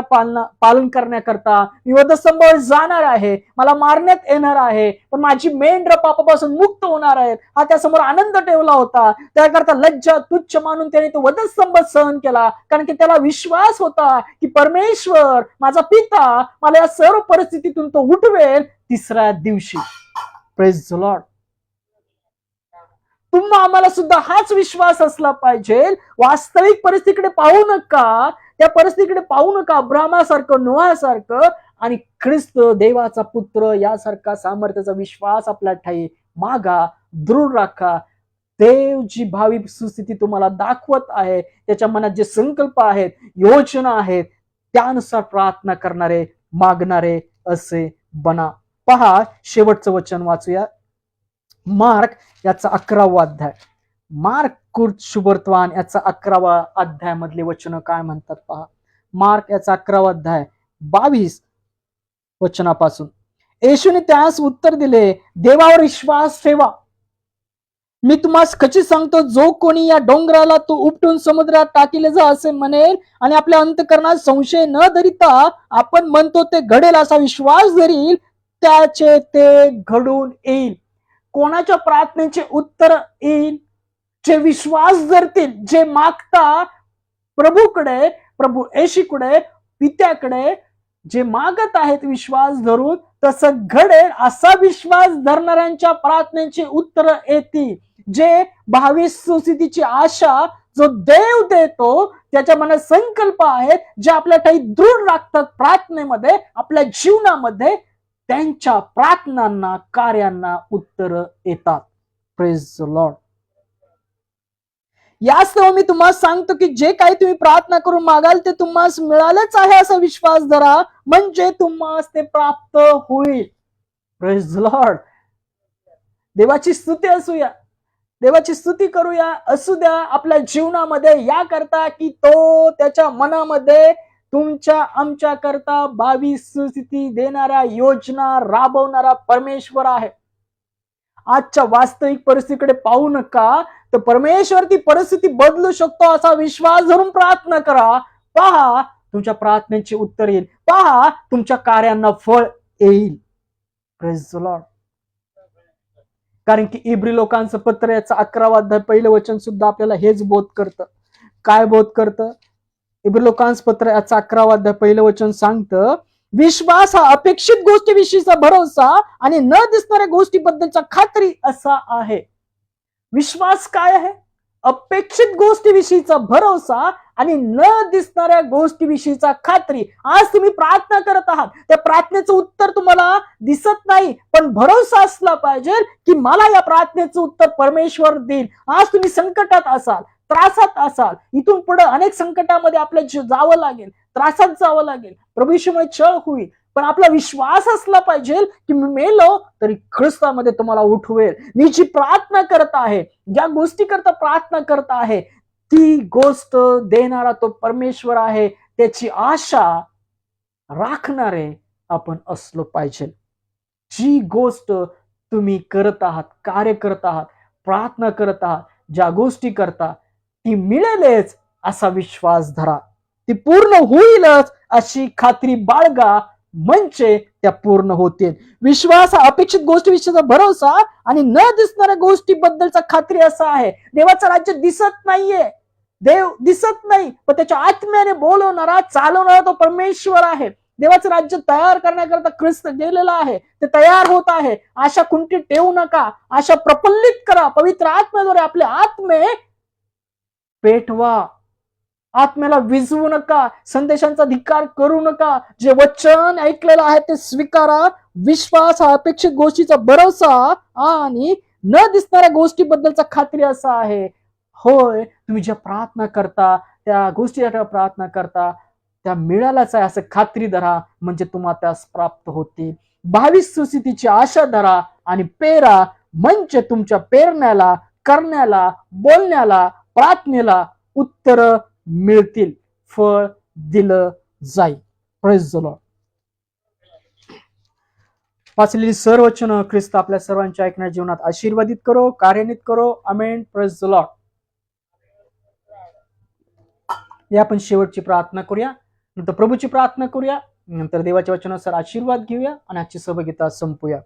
पालन करण्याकरता मी वधस्तंभावर जाणार आहे, मला मारण्यात येणार आहे, पण माझी मेंढरं पापापासून मुक्त होणार आहेत, हा त्यासमोर आनंद ठेवला होता. त्याकरता लज्जा तुच्छ मानून त्याने तो वधस्तंभ सहन केला, कारण की त्याला विश्वास होता की परमेश्वर माझा पिता मला या सर्व परिस्थितीतून तो उठवेल तिसऱ्या दिवशी. Praise the Lord. तुम्हा आम्हाला सुद्धा हाच विश्वास असला पाहिजे. वास्तविक परिस्थितीकडे पाहू नका, त्या परिस्थितीकडे पाहू नका. अब्राहमासारखं, नोहासारखं आणि ख्रिस्त देवाचा पुत्र यासारखा सामर्थ्याचा विश्वास आपल्या ठाई मागा, दृढ राखा. देव जी भावी सुस्थिती तुम्हाला दाखवत आहे, त्याच्या मनात जे संकल्प आहेत, योजना आहेत, त्यानुसार प्रार्थना करणारे, मागणारे असे बना. पहा, शेवटचं वचन वाचूया. मार्क याचा 11वा अध्याय. मार्क कुर्त शुभवर्तमान याचा 11वा अध्याय मधले वचन काय म्हणतात पहा. मार्क याचा 11वा अध्याय 22 वचनापासून. येशूने त्यास उत्तर दिले, देवावर विश्वास ठेवा. मी तुम्हाला खचित सांगतो, जो कोणी या डोंगराला तू उपटून समुद्रात टाकीले जा असे म्हणेल आणि आपल्या अंतःकरणात संशय न धरिता आपण म्हणतो ते घडेल असा विश्वास धरील, त्याचे ते घडून येईल. कोणाच्या प्रार्थनेचे उत्तर येईल? जे विश्वास धरतील, जे मागता प्रभूकडे, प्रभू येशूकडे, पित्याकडे जे मागत आहेत विश्वास धरून, तसं घडेल असा विश्वास धरणाऱ्यांच्या प्रार्थनेचे उत्तर येतील. जे भावी सुस्थितीची आशा जो देव देतो, त्याच्या मनात संकल्प आहेत, जे आपल्या काही दृढ राखतात प्रार्थनेमध्ये, आपल्या जीवनामध्ये त्यांच्या प्रार्थनांना, कार्यांना उत्तर येतात. Praise the lord. यास्तव मी तुम्हाला सांगतो की जे काही तुम्ही प्रार्थना करून मागाल ते तुम्हाला मिळालंच आहे असा विश्वास धरा, म्हणजे तुम्हाला ते प्राप्त होईल. Praise the Lord. देवाची स्तुती असूया, देवाची स्तुती करूया, असू द्या आपल्या जीवनामध्ये, याकरता की तो त्याच्या मनामध्ये तुमच्या आमच्या करता भावी सुस्थिती देणाऱ्या योजना राबवणारा परमेश्वर आहे. आजच्या वास्तविक परिस्थितीकडे पाहू नका, तर परमेश्वर ती परिस्थिती बदलू शकतो असा विश्वास धरून प्रार्थना करा. पहा, तुमच्या प्रार्थनेचे उत्तर येईल. पहा, तुमच्या कार्यांना फळ येईल. Praise the Lord. कारण की इब्री लोकांचं पत्र याचा 11वा अध्याय पहिलं वचन सुद्धा आपल्याला हेच बोध करतं. काय बोध करतं? इब्री लोकांचं पत्र याचा 11वा अध्याय पहिलं वचन सांगतं, विश्वास हा अपेक्षित गोष्टीविषयीचा भरोसा आणि न दिसणाऱ्या गोष्टीबद्दलचा खात्री असा आहे. विश्वास काय आहे? अपेक्षित गोष्टीविषयीचा भरोसा आणि न दिसणाऱ्या गोष्टीविषयीचा खात्री. आज तुम्ही प्रार्थना करत आहात, त्या प्रार्थनेचं उत्तर तुम्हाला दिसत नाही, पण भरोसा असला पाहिजे की मला या प्रार्थनेचं उत्तर परमेश्वर देईल. आज तुम्ही संकटात असाल, त्रासात असाल, इथून पुढे अनेक संकटामध्ये आपल्याला जावं लागेल, त्रासात जावं लागेल, प्रभू येशूमुळे छळ होईल, पण आपला विश्वास असला पाहिजे की मी मेलो तरी ख्रिस्तामध्ये तुम्हाला उठवेल. मी जी प्रार्थना करत आहे, ज्या गोष्टी करता प्रार्थना करत आहे, ती गोष्ट देणारा तो परमेश्वर आहे. त्याची आशा राखणारे आपण असलो पाहिजे. जी गोष्ट तुम्ही करत आहात, कार्य करत आहात, प्रार्थना करत आहात, ज्या गोष्टी करता ती मिळेलच असा विश्वास धरा. ती पूर्ण होईलच अशी खात्री बाळगा, म्हणजे त्या पूर्ण होतील. विश्वास हा अपेक्षित गोष्टीविषयीचा भरोसा आणि न दिसणाऱ्या गोष्टीबद्दलचा खात्री असा आहे. देवाचं राज्य दिसत नाहीये, देव दिसत नाही, पण त्याच्या आत्म्याने बोलवणारा चालवणारा तो परमेश्वर आहे. देवाचं राज्य तयार करण्याकरता ख्रिस्त गेलेला आहे, ते तयार होत आहे. आशा कुंठी ठेवू नका, आशा प्रफुल्लित करा. पवित्र आत्म्याद्वारे आपले आत्मे पेटवा. आत्म्याला विझवू नका, संदेशांचा धिक्कार करू नका. जे वचन ऐकलेलं आहे ते स्वीकारा. विश्वास हा अपेक्षित गोष्टीचा भरोसा आणि न दिसणाऱ्या गोष्टीबद्दलचा खात्री असा आहे. होय, तुम्ही ज्या प्रार्थना करता, त्या गोष्टीसाठी प्रार्थना करता, त्या मिळाल्याच आहे असं खात्री धरा, म्हणजे तुम्हाला त्यास प्राप्त होतील. 22 सुस्थितीची आशा धरा आणि पेरा, म्हणजे तुमच्या पेरण्याला, करण्याला, बोलण्याला, प्रार्थनेला उत्तर मिळतील, फळ दिलं जाईल. Praise the Lord. वाचलेली सर्व वचन ख्रिस्त आपल्या सर्वांच्या ऐकण्याच्या जीवनात आशीर्वादित करो, कार्यान्वित करो. आमेन. Praise the lord. या आपण शेवटची प्रार्थना करूया, नंतर प्रभूची प्रार्थना करूया, नंतर देवाच्या वचनानुसार आशीर्वाद घेऊया आणि आजची सहभागिता संपूया.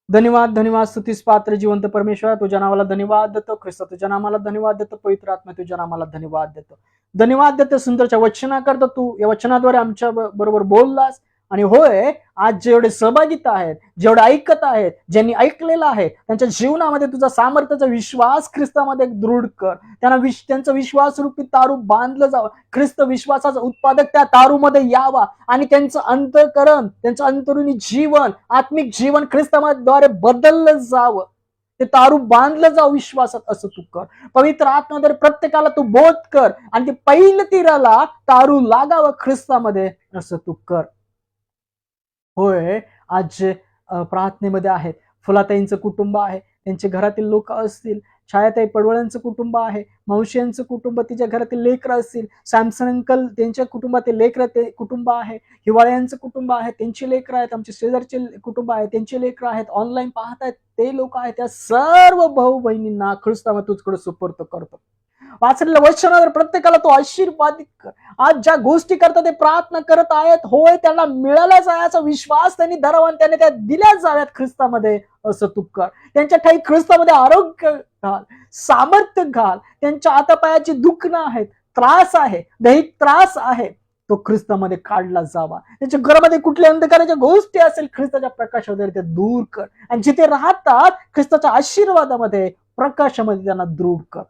धन्यवाद, धन्यवाद, स्तुतीस पात्र जिवंत परमेश्वर, तुझ्या नावाला धन्यवाद देतो. ख्रिस्त तुझ्या नावाला धन्यवाद देतो. पवित्र आत्मा तुझ्या नावाला धन्यवाद देतो. धन्यवाद देतो सुंदरच्या वचनाकरता. तू या वचनाद्वारे आमच्या बरोबर बोललास. आणि होय, आज जेवढे सहभागिता आहेत, जेवढे ऐकत आहेत, ज्यांनी ऐकलेलं आहे, त्यांच्या जीवनामध्ये तुझा सामर्थ्याचा विश्वास ख्रिस्तामध्ये दृढ कर. त्यांचा विश्वास रूपी तारू बांधलं जावं. ख्रिस्त विश्वासाचा उत्पादक त्या तारूमध्ये यावा आणि त्यांचं अंतःकरण, त्यांचं अंतरुणी जीवन, आत्मिक जीवन ख्रिस्ताद्वारे बदललं जावं. ते तारू बांधलं जावं विश्वासात, असं तू कर. पवित्र आत्म्याद्वारे प्रत्येकाला तू बोध कर आणि ते पहिल्या तीराला तारू लागावं ख्रिस्तामध्ये, असं तू कर. होय, आज जे प्रार्थनेमध्ये आहेत, फुलाताईंचं कुटुंब आहे, त्यांचे घरातील लोक असतील, छायाताई पडवळ्यांचं कुटुंब आहे, मावशी कुटुंब, तिच्या घरातील लेकरं असतील, सॅमसन अंकल त्यांच्या कुटुंबातील लेकरं ते कुटुंब आहे, हिवाळ्यांचं कुटुंब आहे, त्यांची लेकरं आहेत, आमचे शेजारचे कुटुंब आहे, त्यांचे लेकरं आहेत, ऑनलाईन पाहत आहेत ते लोक आहेत. त्या सर्व भाऊ बहिणींना ख्रिस्तामध्ये तुझकडे सुपूर्द करतो. वाचलेल्या वचनावर प्रत्येकाला तो आशीर्वादित कर. आज ज्या गोष्टी करतात ते प्रार्थना करत आहेत, होय त्यांना मिळाल्याच आहे याचा विश्वास त्यांनी धरावा आणि त्यांनी त्या दिल्या जाव्यात ख्रिस्तामध्ये, असं तू कर. त्यांच्या ठाई ख्रिस्तामध्ये आरोग्य घाल, सामर्थ्य घाल. त्यांच्या हातापायाची दुखणं आहेत, त्रास आहे, दैहिक त्रास आहे, तो ख्रिस्तामध्ये काढला जावा. त्यांच्या घरामध्ये कुठल्या अंधकाराच्या गोष्टी असेल, ख्रिस्ताच्या प्रकाशामध्ये ते दूर कर आणि जिथे राहतात ख्रिस्ताच्या आशीर्वादामध्ये, प्रकाशामध्ये त्यांना दृढ कर.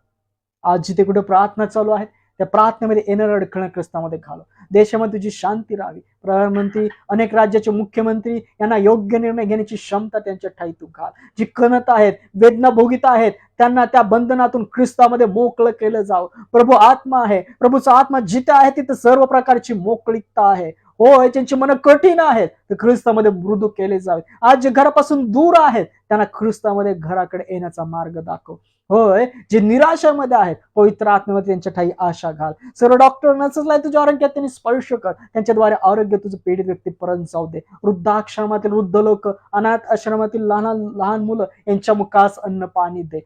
आज जिथे कुठे प्रार्थना चालू आहेत, त्या प्रार्थनेमध्ये येणारं अडखळण ख्रिस्तामध्ये घालव. देशामध्ये तुझी शांती राहावी. प्रधानमंत्री, अनेक राज्याचे मुख्यमंत्री यांना योग्य निर्णय घेण्याची क्षमता त्यांच्या ठाई तू घाल. जी कणत आहेत, वेदना भोगीत आहेत, त्यांना त्या बंधनातून ख्रिस्तामध्ये मोकळं केलं जावं. प्रभू आत्मा आहे, प्रभूचा आत्मा जिथे आहे तिथे सर्व प्रकारची मोकळीकता आहे. होय, ज्यांची मन कठीण आहेत ते ख्रिस्तामध्ये मृदू केले जावे. आज जे घरापासून दूर आहेत त्यांना ख्रिस्तामध्ये घराकडे येण्याचा मार्ग दाखव. होय, जे निराशामध्ये आहेत, पवित्र आत्म्यामध्ये त्यांच्या ठाई आशा घाल. सर्व डॉक्टर नसलाय तुझ्या आरोग्यात त्यांनी स्पर्श कर. त्यांच्याद्वारे आरोग्य तुझं पीडित व्यक्तीपर्यंत जाऊ दे. वृद्धाश्रमातील वृद्ध लोक, अनाथ आश्रमातील लहान लहान मुलं, यांच्या मुखास अन्न पाणी दे.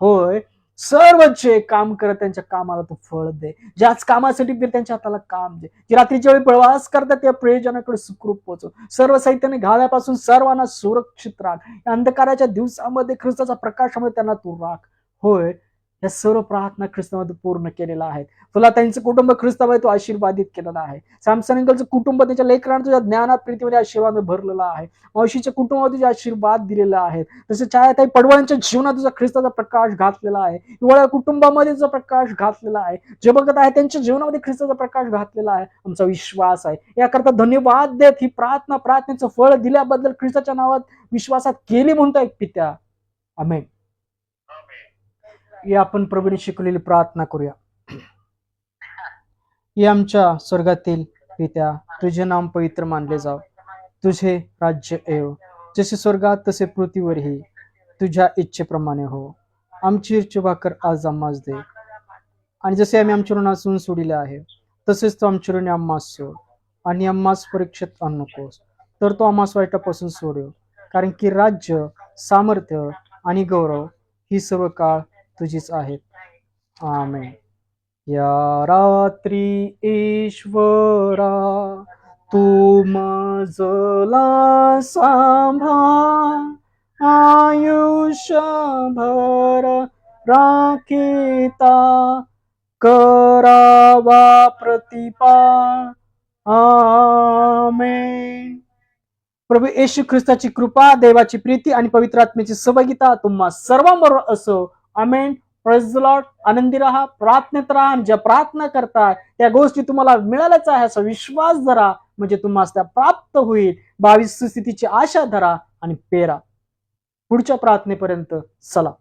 होय, सर्व जे काम करत त्यांच्या कामाला तू फळ दे. ज्याच कामासाठी त्यांच्या हाताला काम दे. जे रात्रीच्या वेळी प्रवास करतात त्या प्रयोजनाकडे सुखरूप पोहोचव. सर्व साहित्याने घाल्यापासून सर्वांना सुरक्षित राख. अंधकाराच्या दिवसामध्ये ख्रिस्ताच्या प्रकाशामध्ये त्यांना तू राख. होय, या सर्व प्रार्थना ख्रिस्तामध्ये पूर्ण केलेल्या आहेत. तुला त्यांचं कुटुंब ख्रिस्तामध्ये तू आशीर्वादित केलेलं आहे. सॅमसन अंकलचं कुटुंब त्याच्या लेकरांना तुझ्या ज्ञानात प्रीतीमध्ये आशीर्वाद भरलेला आहे. मावशीच्या कुटुंबात तुझे आशीर्वाद दिलेला आहे. तसे छायाताई पडवळांच्या जीवनात तुझा ख्रिस्ताचा प्रकाश घातलेला आहे. हिवाळ्या कुटुंबामध्ये तुझा प्रकाश घातलेला आहे. जे बघत आहे त्यांच्या जीवनामध्ये ख्रिस्ताचा प्रकाश घातलेला आहे. आमचा विश्वास आहे. याकरता धन्यवाद देत ही प्रार्थनेचं फळ दिल्याबद्दल ख्रिस्ताच्या नावात विश्वासात केली म्हणतो एक पित्या. आमेन. या आपण प्रभूने शिकवलेली प्रार्थना करूया. या आमच्या स्वर्गातील पित्या, तुझे नाम पवित्र मानले जाव, तुझे राज्य येव, जसे स्वर्गात तसे पृथ्वीवरही तुझ्या इच्छेप्रमाणे हो. आमची इच्छा भाकर आज आम्हास दे, आणि जसे आम्ही आमच्या ऋणासून सोडिले आहे तसेच तो आमच्या ऋणी आम्हास सोड, आणि आम्हास परीक्षेत आणू नकोस, तर तो आम्हास वाईटापासून सोडव. कारण की राज्य, सामर्थ्य आणि गौरव ही सर्व काळ तुझीच आहेत. आमेन. या रात्री ईश्वरा तू मजला सांभाळ, आयुष्यभर राखीता करावा प्रतिपाळ. आमेन. प्रभू येशू ख्रिस्ताची कृपा, देवाची प्रीती आणि पवित्र आत्म्याची सहभागिता तुम्हा सर्वांबरोबर असो. आमेन. Praise the lord. आनंदी राहा, प्रार्थनेत राहा, आणि ज्या प्रार्थना करता त्या गोष्टी तुम्हाला मिळाल्याच आहे असा विश्वास धरा, म्हणजे तुम्हाला त्या प्राप्त होईल. 22 स्थितीची आशा धरा आणि पेरा. पुढच्या प्रार्थनेपर्यंत चला.